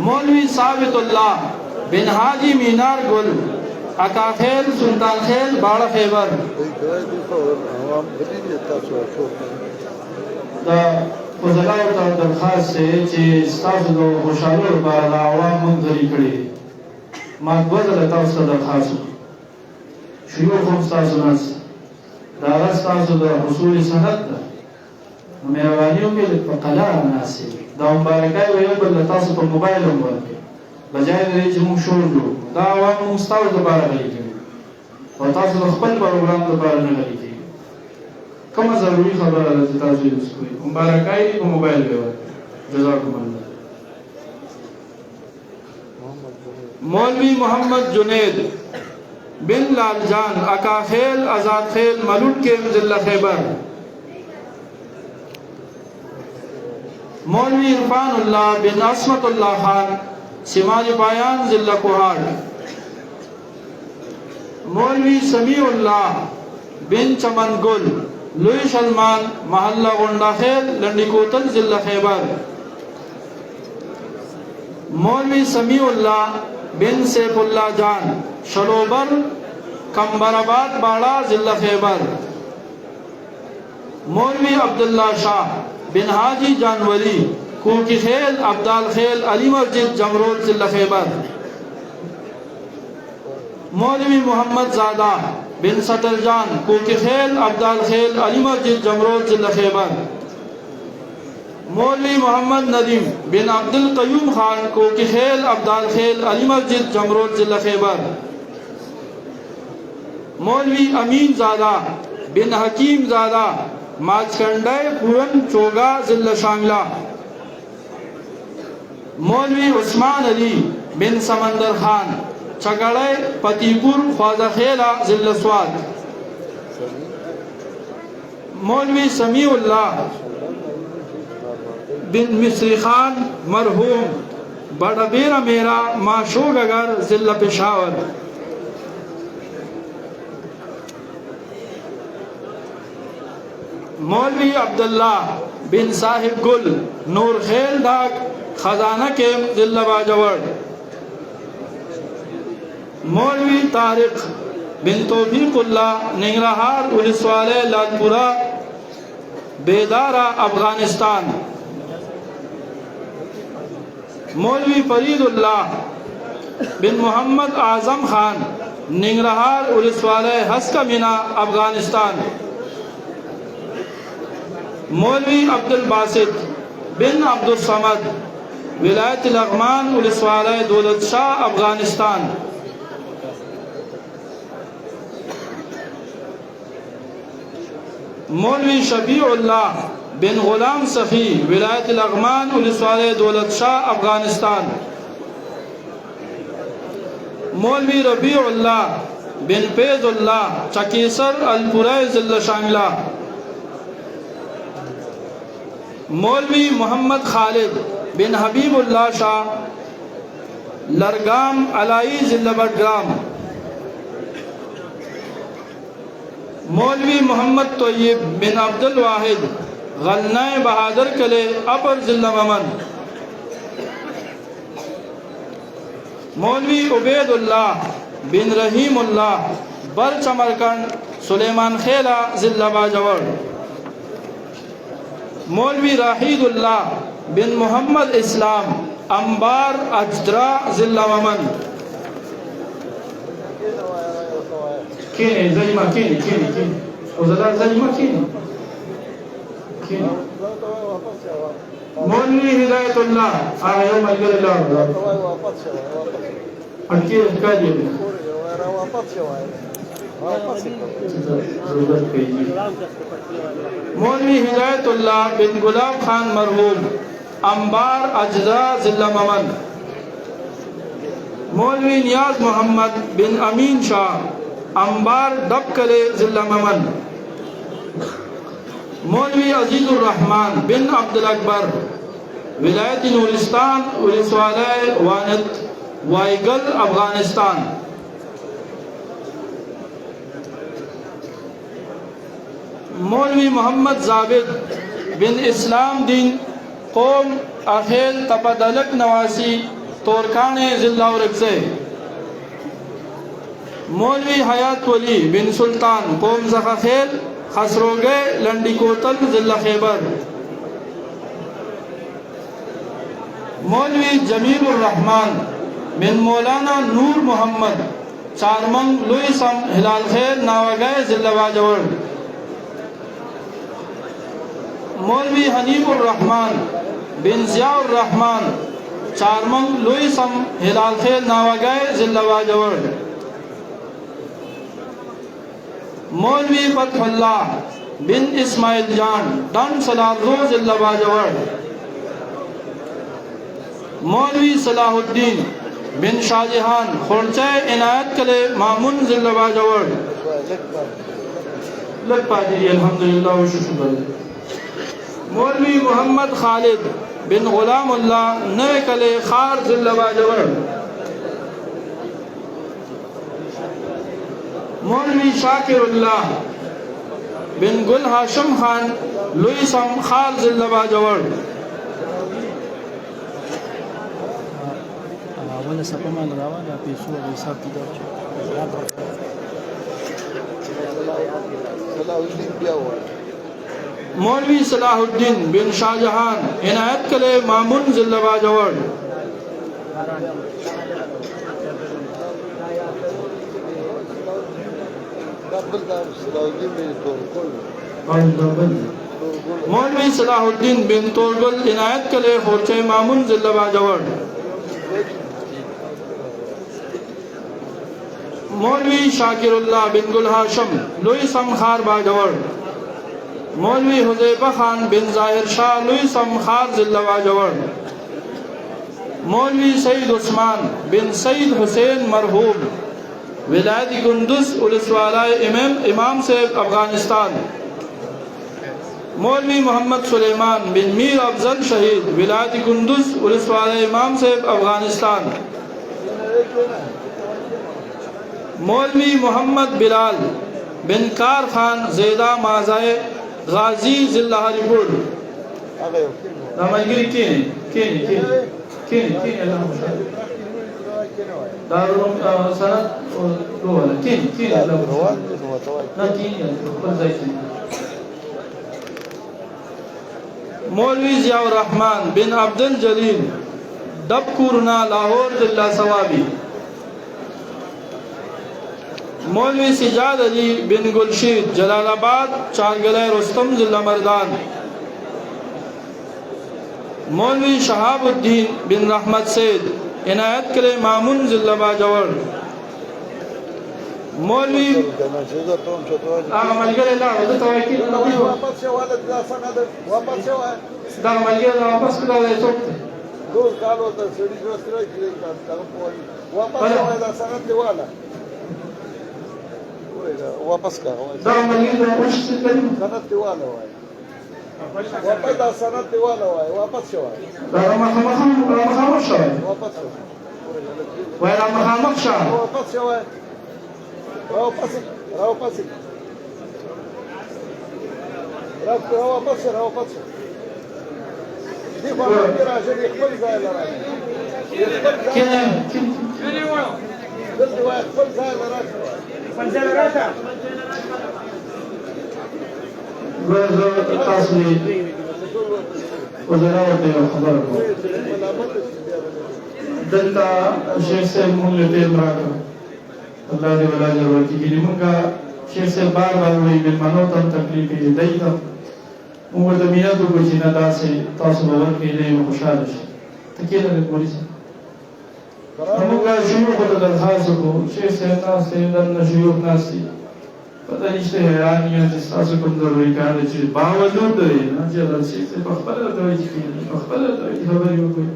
मौलवी साबितुल्लाह बिन हाजी मीनार गुल अकाखेल सुल्तान खेल बाड़ा खैबर। दा फजलाओ ता दरखास्त से चे स्टाफ दो खुशालो बार आवाम मंजरी कड़ी मात बदल ताउस दरखास्त शुरू खुस्ता सुनास दारस्ता सुदा हुसूल सनद मेहरबानियों के पकला नासे दा मुबारकाई वे बल तास पर मोबाइल नंबर बजाय दे چې موږ شور جو دا عوام مستاو د بار غلي کوي او تاسو د خپل پروګرام د بار نه غلي کوي کومه ضروري خبره ده چې تاسو یې وسوي مبارکای په موبایل به جزاکم الله. मौलवी मोहम्मद जुनेद बिन लालजान अकाखेल आजाद खेल मलुट के जिला खैबर। मौलवी इरफानुल्लाह बिन असमतुल्लाह खान सिमाज पायान जिला कोहाट। मौलवी समीउल्लाह बिन चमन गुल लुई सलमान महल्ला गोंडा खेल लंडीकोतल जिला खैबर। मौलवी समीउल्लाह बिन सैफुल्लाह जान शलोबर कंबराबाद बाड़ा जिला खैबर। मौलवी अब्दुल्ला शाह बिन हाजी जानवरी कोकी खेल अब्दाल खेल अली मस्जिद जमरोद जिला खैबर। मौलवी मोहम्मद ज़ादा बिन सतर जान कोकी खेल अब्दाल खेल अली मस्जिद जमरोद जिला खैबर। मौलवी मोहम्मद नदीम बिन अब्दुल कयूम खान कोकी खेल अब्दाल खेल अली मस्जिद जमरोद जिला खैबर। मौलवी अमीन ज़ादा बिन हकीम ज़ादा माचकंडे पूरन चोगा जिला शांगला। मौलवी उस्मान अली बिन समंदर खान चगड़े पतिपुर ख्वाजा खेला जिला स्वाद। मौलवी समीउल्लाह बिन मिस्री खान मरहूम बड़ा बेरा मेरा माशोगगर जिला पेशावर। मौलवी अब्दुल्ला बिन साहिब गुल नूर खेल डाक खजाना के जिला बाजवड़। मौलवी तारिक बिन तौफीकुल्लाह निंगरहार पुलिस वाले लालपुरा बेदारा अफगानिस्तान। मौलवी फरीदुल्लाह बिन मोहम्मद आजम खान निंगरहार पुलिस वाले हस्का मीना अफगानिस्तान। मौलवी अब्दुल बासित बिन अब्दुल समद विलायत लग़मान पुलिस वाले दौलत शाह अफगानिस्तान। मौलवी शफीउल्लाह बिन गुलाम सफ़ी विलायत लग़मान पुलिस वाले दौलत शाह अफगानिस्तान। मौलवी रबीउल्लाह बिन फैज़ुल्लाह चकीसर अलपुरा जिला शांगला। मौलवी मोहम्मद खालिद बिन हबीबुल्लाह शाह लरगाम अलाई जिला बडग्राम। मौलवी मोहम्मद तोय्यब बिन अब्दुल वाहिद गलनाए बहादुर कले अपर जिला ममन। मौलवी उबैदुल्लाह बिन रहीमुल्लाह बर चमरकंड सुलेमान खेला जिला बाजवड़। मौलवी राहिदुल्लाह बिन मोहम्मद इस्लाम अंबार अजदरा जिला ममन كيني زي ما كيني وزلال زي ما كيني مولوي هداية الله يوم القر الله أكيد كاجي مولوي هداية الله بن غلام خان مرحوم अंबार अजदा जिला ममन मौलवी नियाज मोहम्मद बिन अमीन शाह अंबार डबकले जिला ममन मौलवी अजीजुर रहमान बिन अब्दुल अकबर विलायत नूरिस्तान उलिसवालाए वानत वाइगल अफगानिस्तान मौलवी मोहम्मद जावेद बिन इस्लाम दीन कौम अखेल तपदलक नवासी तोरखाने जिला उरगज़े मौलवी हयात वली बिन सुल्तान कौम ज़खाखेल खसरोगे लंडी कोतल जिला खैबर मौलवी जमील रहमान बिन मौलाना नूर मोहम्मद चारमंग लुईसम हिलाल खैर नावागए जिला वाजवड़ मौलवी हनीफुर रहमान बिन ज़ियाउर रहमान चारमंग लुईसम हिलाल खैर नावागए जिला वाजवड़ मौलवी फतहुल्लाह बिन इस्माइल जान डन सलादो जिला वाजवड़ मौलवी सलाहुद्दीन बिन शाहजहान खुर्चे इनायत कले मामुन जिला वाजवड़ लग पाजी अल्हम्दुलिल्लाह व शुक्र मौलवी मोहम्मद खालिद बिन गुलामुल्लाह नए कले खार जिला वाजवड़ मौलवी शाकिरुल्लाह बिन गुल हाशिम खान लुईसम खार जिला वाजवड़ मौलवी सलाहुद्दीन बिन शाहजहान इनायत कले मामुन जिला वाजवड़ मौलवी सलाहुद्दीन बिन तोरगुल इनायत कले खोचे मामुन जिला वाजवड़ मौलवी शाकिरुल्लाह बिन गुल हाशिम लुईसम खार वाजवड़ मौलवी हुज़ैफा खान बिन ज़ाहिर शाह लुईसम खार जिला वाजवड़ मौलवी सईद उस्मान बिन सईद हुसैन मरहूम विलायत कुंदुस उलिसवालाए इमाम से अफगानिस्तान मौलवी मोहम्मद सुलेमान बिन मीर अफजल शहीद विलायत कुंदुस उलिसवालाए इमाम से अफगानिस्तान मौलवी मोहम्मद बिलाल बिन कार खान ज़ैदा माज़ाए गाजी जिला हरिपुर नामगिरी दारुल सनद दो वाला मौलवी ज़ियाउर रहमान बिन अब्दुल जलील डबकुरना लाहौर जिला सवाबी मौलवी सिजाद अली बिन गुलशीद जलालाबाद चारगला रुस्तम जिला मर्दान मौलवी शहाबुद्दीन बिन रहमत सैद इनायत कले मामुन जिला वाजवड़ मौलवी वापस का सनत वाला वापस Where the وزرا ورته خبر کو دلته شیخ صاحب مونږ ته راغله الله دې ولا جوړ کړي مونږه شیخ صاحب بار وایي مېلمنو ته تکلیف یې دی دا موږ د میادو کو چې نه داسې تاسو باور کې نه خوشاله شي ته کې نه پولیس موږ شیوخ ته درخواست وکړو شیخ صاحب تاسو د شیوخ ناسي پته نشته حیران یې چې تاسو کوم ضروري کار دی چې باوجود دی نه چې شیخ صاحب خپل ته وایي چې خپل ته خبرې وکړي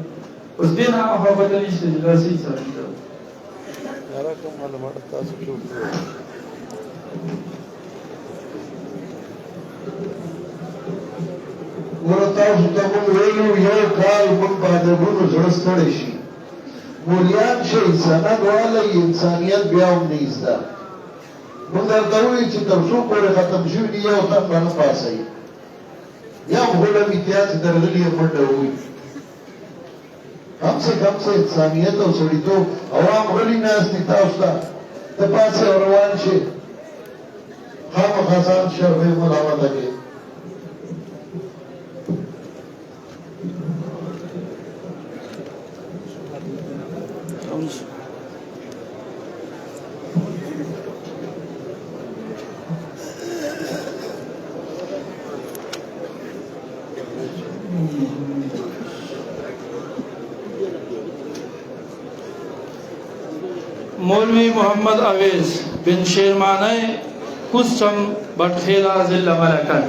اوس دې نه هغه پته نشته چې داسې څه دی کوم معلومات تاسو شو ورتاسو ته موږ ویلو یو کال موږ باندې ورو زړه ستړی شي مولیان شي سند والا انسانیت بیا هم نه ایسته موږ درته وایو چې تر څو پورې ختم شوي دي یو تن به نه پاسوي یا غوله امتیاز درغلي یې منډه ووي کم سے انسانیت او سړیتوب عوام غلي ناست دي تاسو ته ته پاسې او روان شي خامخا ځان شرفې ملامته کوي मौलवी मोहम्मद अवेज बिन शेरमाने कुसम बटखेला जिला मलकन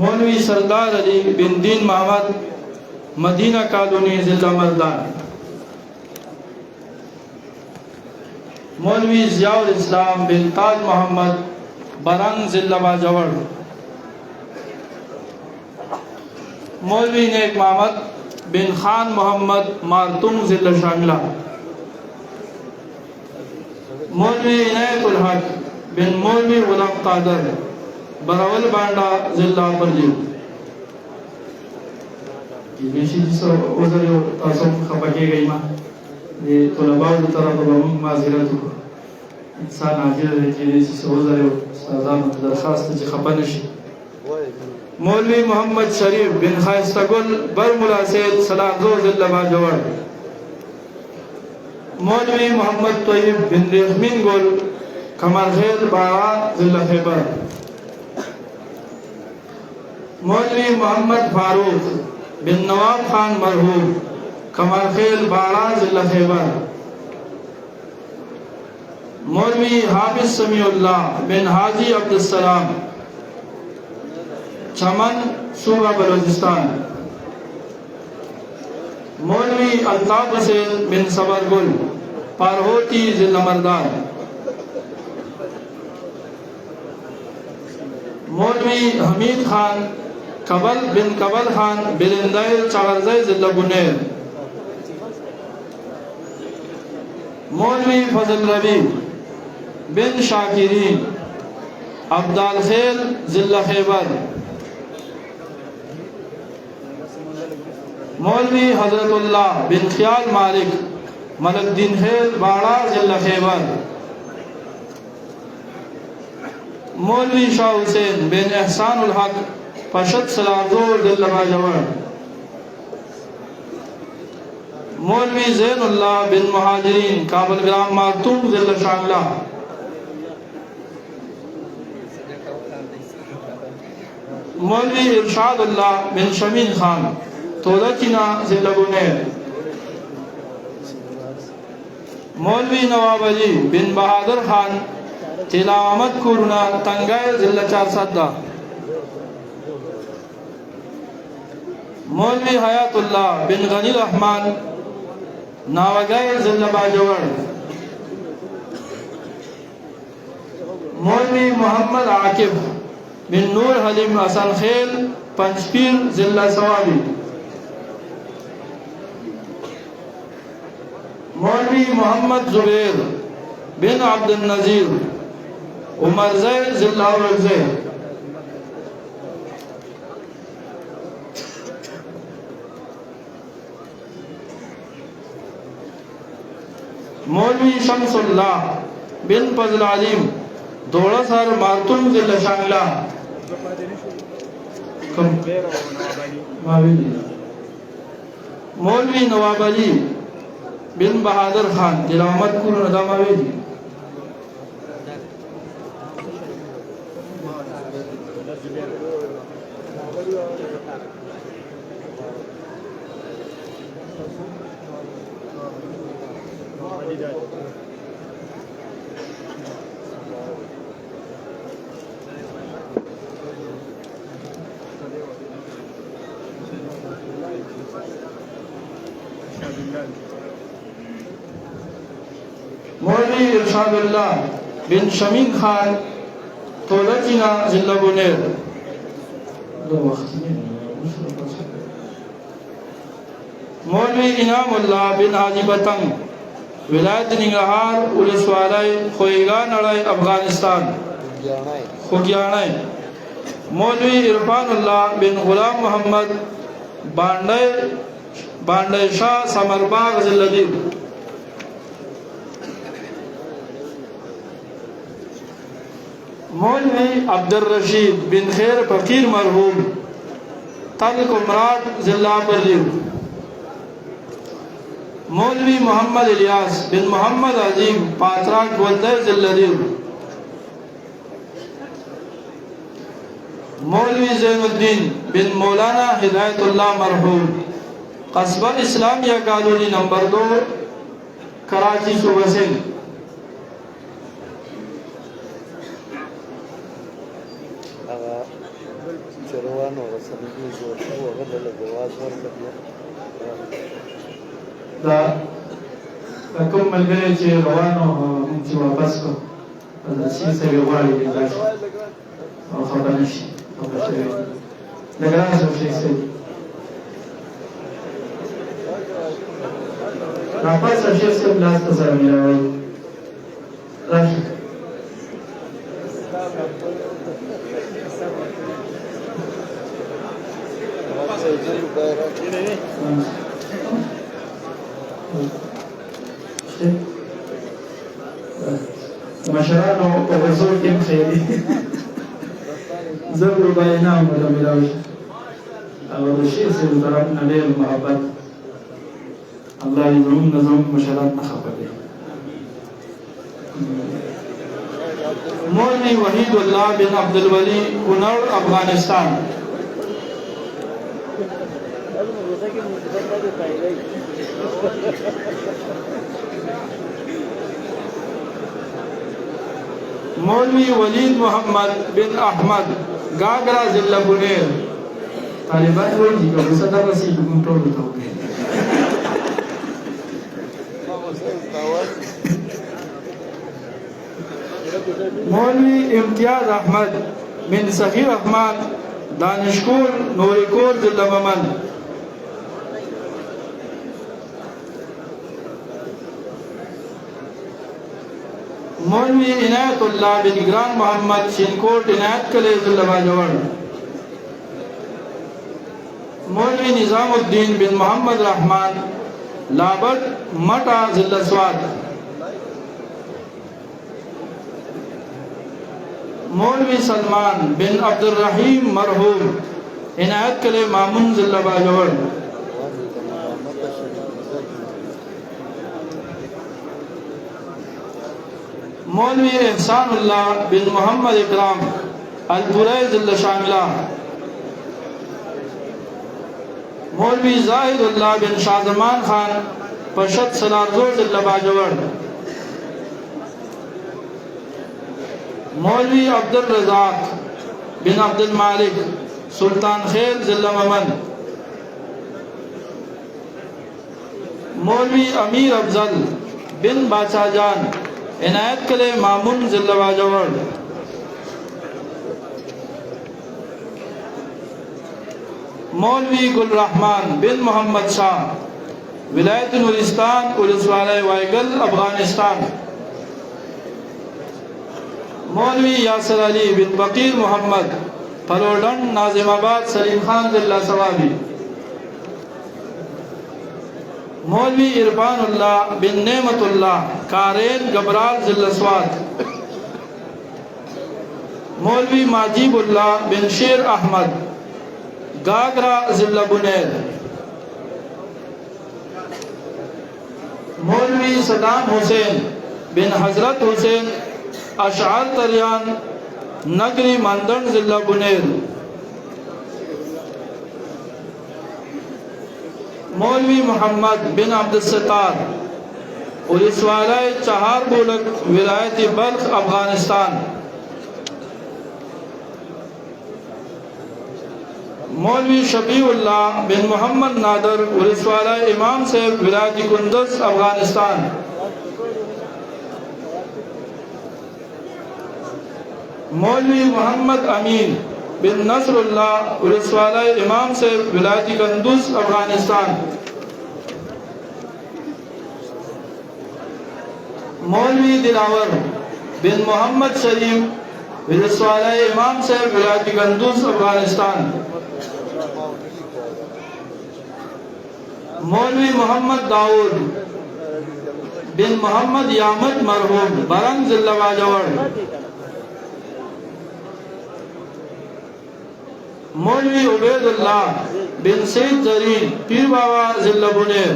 मौलवी सरदार अली बिन दीन मोहम्मद मदीना कॉलोनी जिला मर्दान मौलवी जियाउल इस्लाम बिन ताज मोहम्मद बरंग जिला बाजवड़ मौलवी नेक मोहम्मद बिन खान मोहम्मद मारतुम जिला शामिला मौलवी इनायतुल हक बिन मौलवी गुलाम कादर बरावल बांडा जिला परजी बेशी जिसो उधर यो तासम खपके गई मां ये तलबाओ की तरफ बमुंग माजरत को इंसान हाजिर है कि जिसो उधर यो सजा दरखास्त जी खपनशी मौलवी मोहम्मद शरीफ बिन खाइस्तगुल बरमुला सैद सलादो जिला बाजवड़ मौलवी मोहम्मद तोयब बिन रेहमीन गुल कमरखेल बाड़ा जिला खैबर मौलवी मोहम्मद फारूक बिन नवाब खान मरहूम कमरखेल बाड़ा जिला खैबर मौलवी हाफिज समीउल्लाह बिन हाजी अब्दुस्सलाम चमन सूबा बलोचिस्तान मौलवी अल्ताफ हुसैन बिन सबरगुल पारहोती जिला मर्दान मौलवी हमीद खान कबल बिन कबल खान बिलिंदाई चागरजई जिला गुनेर मौलवी फजल रबी बिन शाकिरीन अब्दाल खेल जिला खैबर मौलवी हजरतुल्लाह बिन ख्याल मालिक मलकदीन खेल बाड़ा जिला खैबर मौलवी शाह हुसैन बिन एहसानुल हक पशत सलाजोर जिला बाजवड़ मौलवी ज़ैनुल्लाह बिन मुहाजिरीन काबल ग्राम मारतूम जिला शामिला मौलवी इरशादुल्लाह बिन शमीन खान तोलचिना जिला गुनेर मौलवी नवाब अली बिन बहादुर खान तिलावत कुरना तंगाई जिला चारसदा मौलवी हयातुल्लाह बिन गनी रहमान नावगाई जिला बाजवड़ मौलवी मोहम्मद आकिब बिन नूर हलीम हसन खेल पंचपीर जिला सवाली मौलवी मोहम्मद जुबैर बिन अब्दुल नजीर उमर ज़ैद जिला औरंगज़ेब मौलवी शमसुल्लाह बिन फजल अलीम دوڑا سر مارتون ضلع شانگلہ مولوی نواب علی بن بہادر خان دلامت کو ندامہ ویدی مولوی ارشاد اللہ بن شمین خان تولچینا ضلع بنیر مولوی انعام اللہ بن حاجی بطنگ ولایت ننگرہار ولسوالی خویگان اڑائی افغانستان خوگیانائی مولوی عرفان اللہ بن غلام محمد بانڈے شاہ سمرباغ ضلع دیر مولوی عبدالرشید بن خیر فقیر مرحوم تل کمرات ضلع بردیر مولوی محمد الیاس بن محمد عظیم پاتراک گولدر ضلع دیر مولوی زین الدین بن مولانا ہدایت اللہ مرحوم قصبہ اسلامیہ کالونی نمبر 2 کراچی صوبہ سندھ چروانو رسنگی زور شو غدل جواز ورکړي دا کوم ملګری چې روانو چې واپس کو دا شي سره وایي دا او خبر نشي لګا څه شي سي راپاس شي سم لاس ته سره ملوي راځي مشرانو په حضور کې خیری زبر بیانام ولا ملاوي او د شي سره طرف نه ډېر محبت الله دې زموږ نظم مشران نه خبر دي مولوی وحید الله بن عبدالولی کنړ افغانستان مولوی ولید محمد بن احمد گاگرا ضلع بنیر طالبان وایي چې کوم څه دا رسي کوم ټول ته وګورئ مولوی امتیاز احمد بن سخیر احمد دانشکور نوریکور ضلع ممن مولوی عنایت اللہ بن گران محمد شینکوٹ عنایت کلے ضلع باجوڑ مولوی نظام الدین بن محمد رحمان لابد مٹا ضلع سوات مولوی سلمان بن عبد الرحیم مرحوم عنایت کلے مامون ضلع باجوڑ مولوی احسان اللہ بن محمد اکرام الپوری ضلع شانگلہ مولوی زاہد اللہ بن شاہزمان خان پشت سلارزو ضلع باجوڑ مولوی عبدالرزاق بن عبد المالک سلطان خیل ضلع ممن مولوی امیر افضل بن باچا جان عنایت کلے مامون ضلع باجوڑ مولوی گل رحمان بن محمد شاہ ولایت نورستان ولسوالی وائگل افغانستان مولوی یاسر علی بن بقیر محمد پلوڈن ناظم آباد سلیم خان ضلع سوابی مولوی عرفان اللہ بن نعمت اللہ کارین گبرال ضلع سوات मौलवी माजीबुल्लाह बिन शेर अहमद गागरा जिला बुनैर, मौलवी सदाम हुसैन बिन हजरत हुसैन अशार तरियान नगरी मंदन जिला बुनैर, मौलवी मोहम्मद बिन अब्दुस्सत्तार उलिसवाला चहार बुलक विलायत बल्ख अफगानिस्तान, मौलवी शफीउल्लाह बिन मोहम्मद नादर उलिसवाला इमाम से विलायत कुंदस अफगानिस्तान, मौलवी मोहम्मद अमीन बिन नसरुल्लाह उलिसवाला इमाम से विलायत कुंदस अफगानिस्तान, मौलवी दिलावर बिन मोहम्मद शरीफ उलिसवाला इमाम से विलायत कुंदस अफगानिस्तान, मौलवी मोहम्मद दाऊद बिन मोहम्मद यामद मरहूम बरंग जिला बाजवड़, मौलवी उबैदुल्लाह बिन सईद जरीन पीर बाबा जिला बुनैर,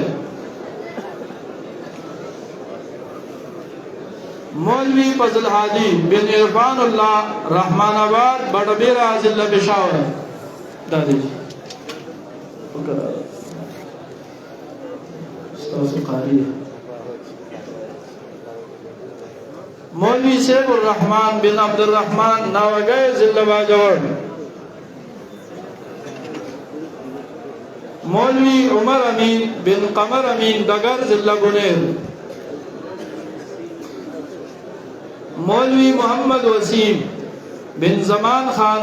मौलवी फजल हादी बिन इरफानुल्लाह रहमानाबाद बड़बेरा जिला पेशावर। दादी मौलवी सैफुर रहमान बिन अब्दुल रहमान नावगए जिला बाजवड़, मौलवी उमर अमीन बिन कमर अमीन डगर जिला बुनैर, मौलवी मोहम्मद वसीम बिन जमान खान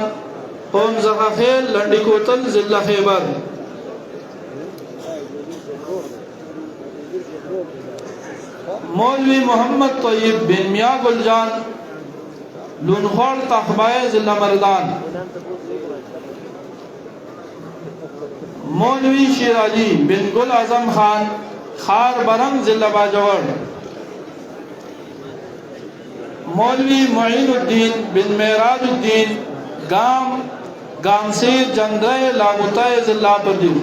कौम जखाखेल लंडीकोतल जिला खैबर, मौलवी मोहम्मद तैयब बिन मियाँ गुलजान लुनखोर तखबाए जिला मरदान, मौलवी शिराजी बिन गुल आजम खान खार बरंग जिला बाजवड़, मौलवी मोइनुद्दीन बिन मेराजुद्दीन गामसीर जंद्रे लागुताए जिला बदी,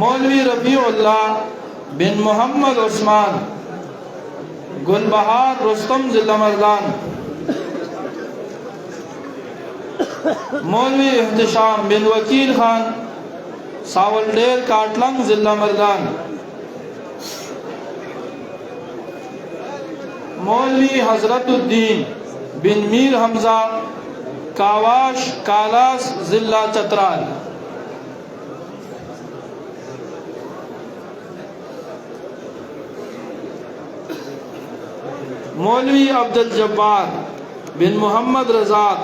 मौलवी रफीउल्लाह बिन मोहम्मद उस्मान गुलबहार रुस्तम जिला मरदान, मौलवी एहतशाम बिन वकील खान सावलडेर काटलंग जिला मरदान, मौलवी हजरतुद्दीन बिन मीर हमजा कावाश कालास जिला चतराल, मौलवी अब्दुल जब्बार बिन मोहम्मद रजाक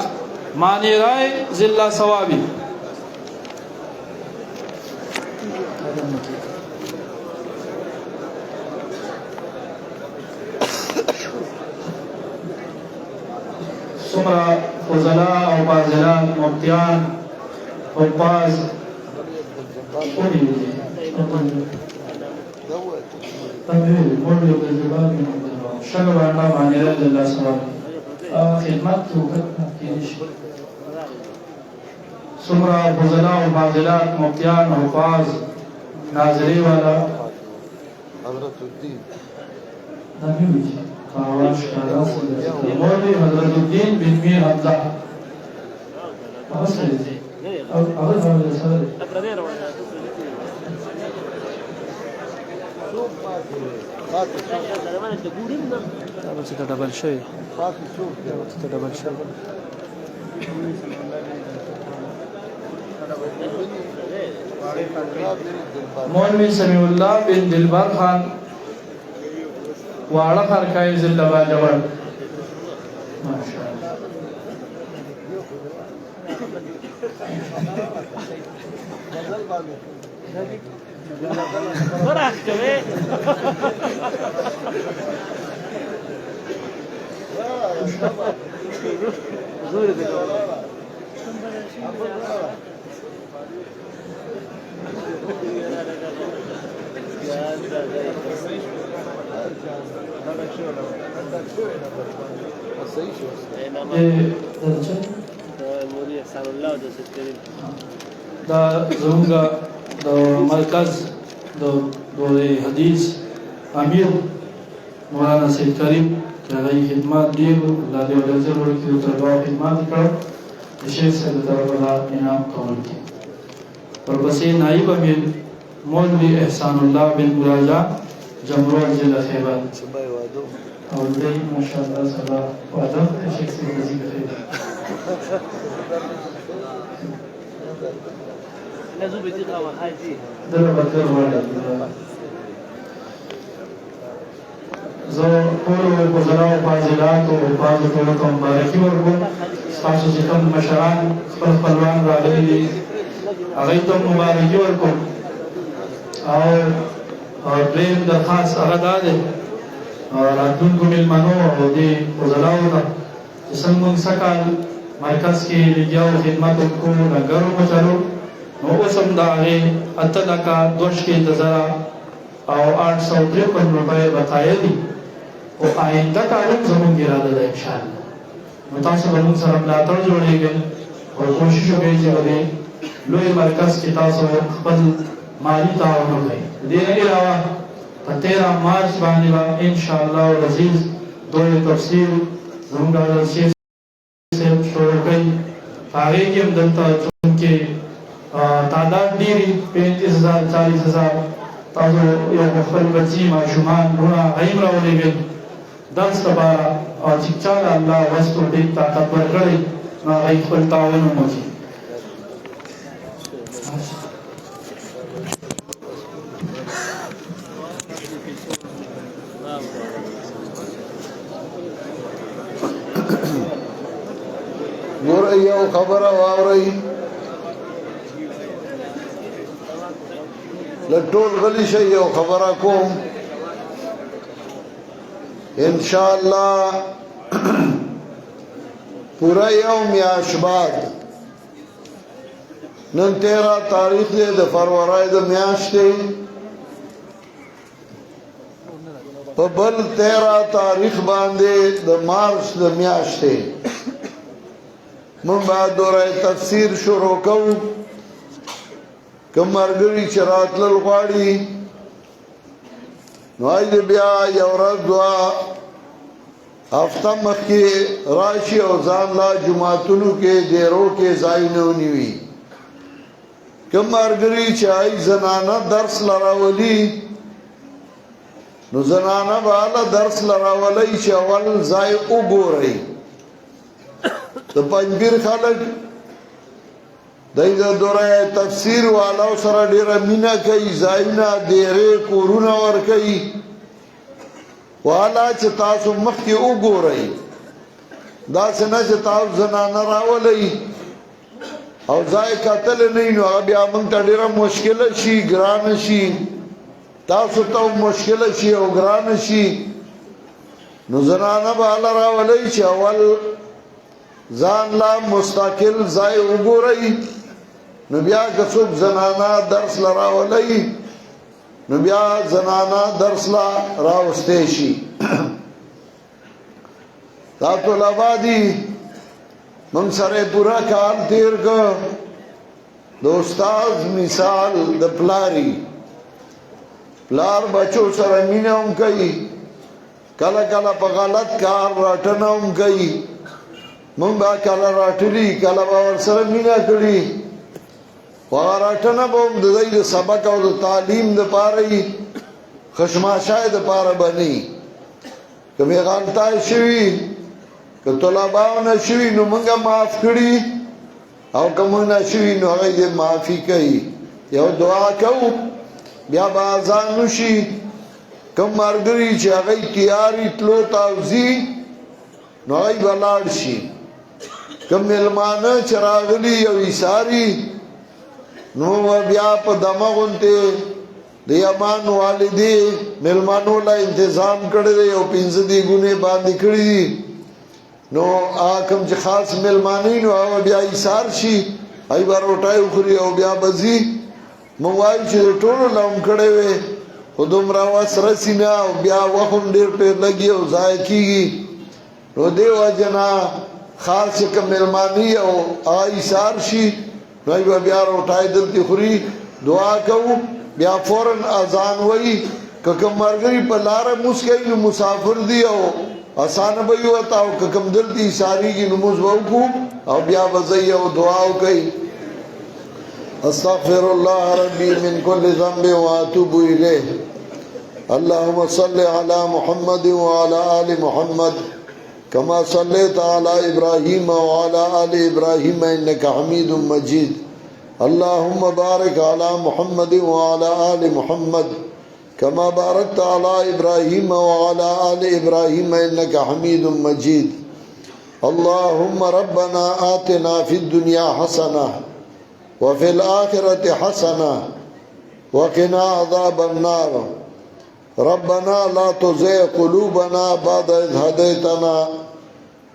मानेराय जिला सवाबी, सुमरा फजला और फाजिला मुफ्तियान हुफ्फाज शगबाना मानेरा जिला सवाबी खिदमत सुमरा फजला और फाजिला मुफ्तियान हुफ्फाज नाजरी वाला हजरतुद्दीन मौलवी हजरतुद्दीन बिन मीर हमजा डबल शे डबल शे मौलवी समीउल्लाह बिन दिलबर खान वाड़ा खरकाई जिला बाजवड़, माशाअल्लाह صحیح شو مولوي احسان الله د سکرین دا زمونږ د مرکز د دوره حدیث امیر مولانا سید کریم چې هغه خدمات ډېر الله دې ورځ ورکړي او تر خدمات کړو د شیخ صاحب طرفه انعام قبول کړي. ورپسې نائب امیر مولوي احسان الله بن مراجع جمرود ضلع خیبر صبح وادو او دې ماشاءالله سبا وعده شیخ صاحب نصیب خیر لازم بيتيقى وحاجي دغه بکر وړه زه ټول وزراء او فاضلات او بعض ټول کوم مبارکي ورکوم. تاسو چې کوم مشران خپل خپلوان راغلي دي هغوی ته مبارکي ورکوم. او درېیم درخواست هغه دا دی راتلونکو مېلمنو او دې وزراو ته چې څنګه موږ سږکال مرکز کې لګیا وو خدمت وکړو لنګر وچلو نو اوس هم د هغې 8,02,000 او 853 روپۍ بقایه دي او آینده کال هم زموږ اراده ده انشاءالله. نو تاسو به موږ سره ملاتړ جوړېږئ او کوشش وکړئ چې په دې لوی مرکز کې تاسو خپل مالي تعاون وکړئ. د دې نه علاوه په 13 مارچ باندې به انشاءالله العزیز دوره تفسیر زموږ حضرت شیخ صاحب شروع کوي. په هغې کې هم دلته چونکې تعداد ډېرې 35,000 40,000 تاسو یو خپل بچي ماشومان وروڼه هغوی هم راولېږئ درس لپاره او چې چا له الله وس توفیق طاقت ورکړی نو هغوی خپل تعاون هم وکړي. ګوره یو خبره واورئ لږ ټول غلي شئ یو خبره کوم انشاءالله پورا یو میاشت بعد نن 13 تاریخ دی د فروری د میاشتې په بل 13 تاریخ باندې د مارچ د میاشتې من بعد دوره تفسیر شروع کوو. کم مرګري چې راتلل غواړي نو هلته بیا یو ورځ دوه هفته مخکې راشي او ځان لا جوماتونو کې ډېرو کې ځای نه ونیوي. کم مرګري چې هغوی زنانه درس له راولي نو زنانه به هله درس له راولئ چې اول ځای وګورئ. د پنجبیر خلک دای د دوره تفسیر والو سره ډیره مینه کوي ځایونه ډیرې کورونه ورکوي والا چې تاسو مخکې وګورئ داسې نه چې تاسو زنانه راولئ او ځای کتل نه وي نو هغه بیا موږ ته ډیره مشکله شي ګرانه شي تاسو ته مشکله شي او ګرانه شي. نو زنانه به هله راولئ چې اول ځان لا مستقل ځای وګورئ نو بیا که څوک زنانه درس له راولئ نو بیا زنانه درس له راوستی شي. دا طلبا دي موږ سره پوره کال تیر که د استاد مثال د پلاری پلار بچو سره مینه هم کوي کله کله په غلط کار راټنه هم کوي مونږ به کله راټلي کله به ورسره مینه کړي خو هغه راټنه به هم د دوی د سبق او د تعلیم دپاره وي خشماشۍ دپاره به نه وي. که مې غلطۍ شوي که طلباو نه شوي نو مونږ معاف کړي او که مونږ نه شوي نو هغوی دې معافي کوي. یو دعا کوو بیا به اذان وشي کوم ملګري چې هغوی تیاري تلو ته او ځي نو هغوی به لاړ شي. کوم مېلمانه چې راغلي یو ایساري نو بیا په دمه غوندې د یمان والدې مېلمانو له انتظام کړی دی او 15 دیګونې باندې کړي دي نو هغه کوم چې خاص مېلمانه وي نو هغه بیا ایسار شي هغوی به روټۍ وخوري او بیا به ځي. موږ وایو چې د ټولو له هم کړی وی خو دومره وس رسي نه او بیا وخت هم ډېر پرې لګي او ضایع کېږي. نو دې وجه نه خاص چې کوم مېلماني او هغه ایثار شي نو هغوی به بیا روټۍ دلته خوري. دعا کوو بیا فوراً اذان وایي. که کوم ملګري په لاره مونځ کوي نو مسافر دي او اسانه به یې ورته او که کوم دلته ایثارېږي نو مونځ به وکړو او بیا به ځئ او دعا وکئ. استغفر الله ربي من كل ذنب واتوب اليه. اللهم صل على محمد وعلى ال محمد كما صليت على ابراهيم وعلى ال ابراهيم انك حميد مجيد. اللهم بارك على محمد وعلى ال محمد كما باركت على ابراهيم وعلى ال ابراهيم انك حميد مجيد. اللهم ربنا آتنا في الدنيا حسنه وفي الآخرة حسنة وقنا عذاب النار. ربنا لا تزغ قلوبنا بعد إذ هديتنا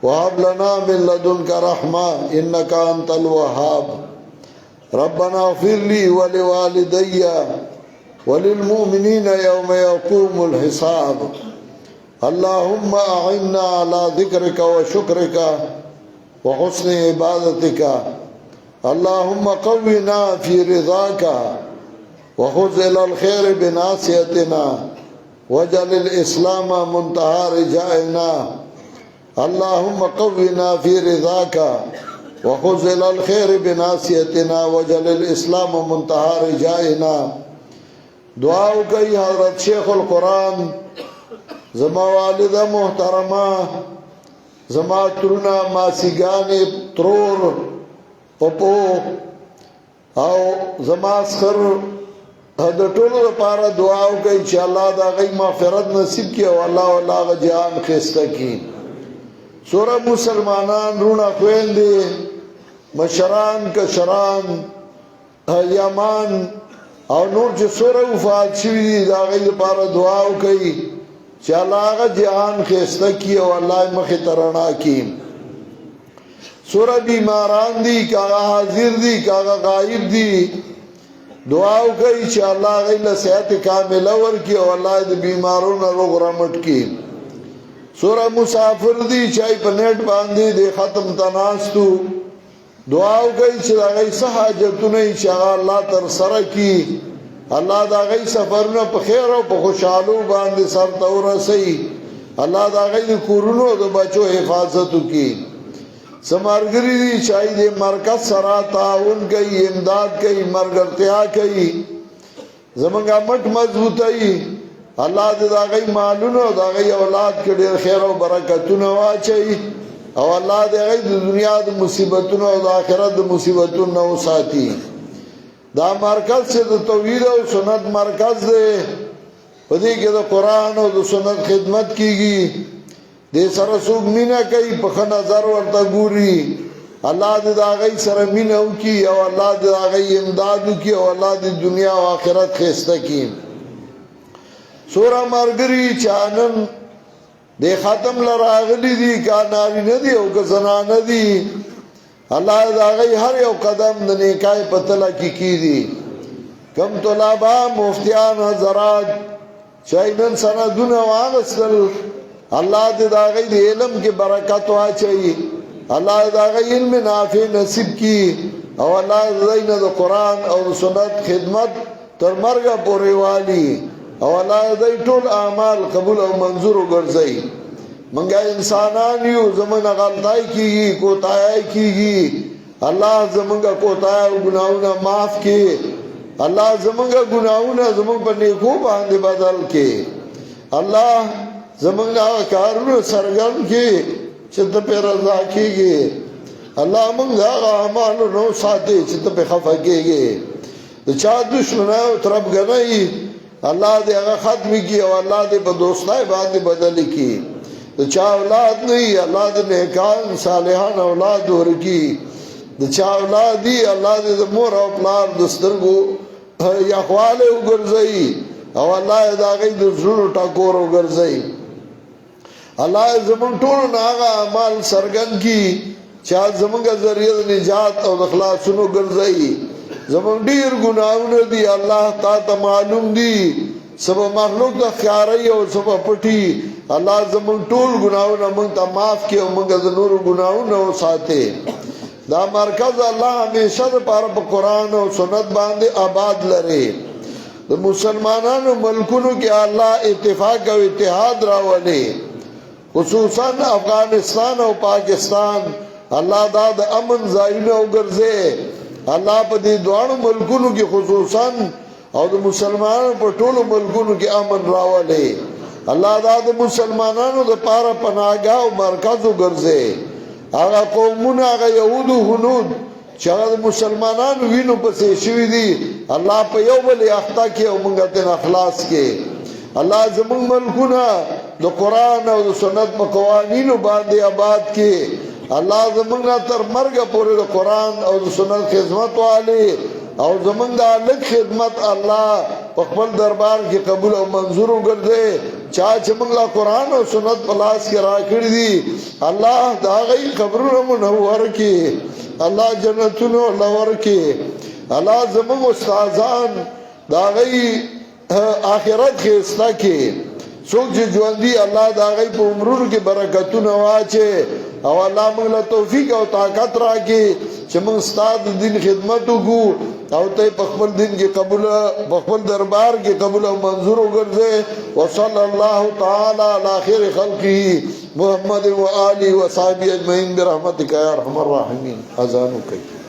وهب لنا من لدنك رحمة إنك أنت الوهاب. ربنا اغفر لي ولوالدي وللمؤمنين يوم يقوم الحساب. اللهم أعنا على ذكرك وشكرك وحسن عبادتك. اللهم قونا في رضاك وخذ إلى الخير بناصيتنا واجعل الإسلام منتهى رجائنا. اللهم قونا في رضاك وخذ إلى الخير بناصيتنا واجعل الإسلام منتهى رجائنا. دعا وکړئ حضرت شیخ القرآن زما والده محترمه زما ترونه ماسیګانې ترور پپو او زما سخر د ټولو لپاره دعا وکړئ چې الله د هغوی مغفرت نصیب کړي او الله والله هغه جهان ښایسته کړي. څومره مسلمانان رونه خویندې مشران کشران یامان او نور چې څومره وفات شوي دي د هغوی لپاره دعا وکړئ چې الله هغه جهان ښایسته کړي او الله یې مخې ته رڼا کړي. سورہ بیماران دی کاغا حاضر دی کاغا غائب دی دعا وکړئ چې الله هغوی له صحت کامله ورکړي او الله د بیمارو نه روغ رمټ کړي. سورہ مسافر دی چې په نیټ باندې د ختم ته ناستو دعا وکړئ چې د هغوی څه حاجتونه وي چې هغه الله ترسره کړي. الله د هغوی سفرونه په خیر او په خوشحالو باندې سرته ورسوي. الله د هغوی د کورونو او د بچو حفاظت وکړي. سمارګری دی چای دی مرکز سره تعاون کوي امداد کوي مرګرتیا کوي زمونږه مټ مضبوطوي. الله دې د هغوی مالونو او د هغوی اولاد کې ډېر خیر او برکتونه واچوي او الله دې هغوی د دنیا د مصیبتونو او د آخرت د مصیبتونو نه وساتي. دا مرکز چې د توحید او سنت مرکز دی په دې کې د قرآن او د سنت خدمت کیږي. دې سره څوک مینه کوي په ښه نظر ورته ګوري الله دې د هغوی سره مینه وکړي او الله دې د هغوی امداد وکړي او الله دې دنیا او آخرت ښایسته کړي. څومره ملګري چې نن دې ختم له راغلي دي که نارینه دي او که زنانه دي الله د هغوی هر یو قدم د نیکۍ په تله کې کیږي. کم طلبا مفتیان حضرات چې نن سندونه واغستل الله دې د هغوی د علم کې برکت واچوي. الله دې د هغوی علم نافع نصیب کړي او الله دې نه د قرآن او د سنت خدمت تر مرګه پورې والي او الله دې ټول اعمال قبول او منظور وګرځي. منګه انسانان یو زمونږ غلطۍ کیږي کوتاهی کیږي الله زمونږ کوتاه او ګناهونه معاف کړي. الله زمونږ ګناهونه زمونږ په نیکو باندې بدل کړي. الله زمونږ هغه کارونه څرګند کړي چې ته پرې رضا کېږي. الله موږ هغه اعمالو نه وساتي چې ته پرې خفه کېږي. د چا دشمنۍ او طرفګنۍ الله دې هغه ختمې کړي او الله دې په دوستۍ باندې بدلې کړي. د چا اولاد نه وي الله دې نیکان صالحان اولاد ورکړي. د چا اولاد دي الله دې د مور او پلار د سترګو یخوالی وګرځوي او الله دې د هغوی د زړونو ټکور وګرځوي. الله زمونږ ټولو نه هغه اعمال څرګند کړي چې زمونږ ذریعه د نجات او د خلاصونو ګرځوي. زمونږ ډېر ګناهونه دي الله تا ته معلوم دي سبا مخلوق د خیاری او سبا پټي الله زمون ټول ګناونه مونږ ته معاف کړي او مونږ د نور ګناونه وساتي دا مرکز الله همیشه د پاره په قران او سنت باندې آباد لري د مسلمانانو ملکونو کې الله اتفاق او اتحاد راولي خصوصا افغانستان او پاکستان الله دا د امن ځایونه وګرځي الله په دې دوه ملکونو کې خصوصا او د مسلمانانو په ټولو ملکونو کې امن راولي الله دا د مسلمانانو د پاره پناهګاه او مرکز وګرځي هغه قومونه هغه يهود او هنود چې هغه مسلمانانو وینو پسې شوي دي الله په یو بل اختا کې او موږ ته اخلاص کې الله زموږ ملکونه د قران او د سنت په قوانینو باندې آباد کې الله زموږ تر مرګ پورې د قران او د سنت خدمت والی او زموږ د الګ خدمت الله په خپل دربار کې قبول او منظور وګرځي چا چې موږ لا قران او سنت په لاس کې راکړي دي الله دا غي قبرونه منور کې الله جنتونو لور کې الله زموږ استادان دا غي آخرت کې استا کې څوک چې ژوند دي الله دا غي په عمرونو کې برکتونه واچي او الله موږ له توفیق او طاقت راکړي چې موږ ستاسو دین خدمت وکړو او ته په خپل دین کې قبول په خپل دربار کې قبول او منظور وګرځي وصلی الله تعالی علی خیر خلقه محمد و آله و صحبه اجمعین برحمتک یا ارحم الراحمین اذان کوي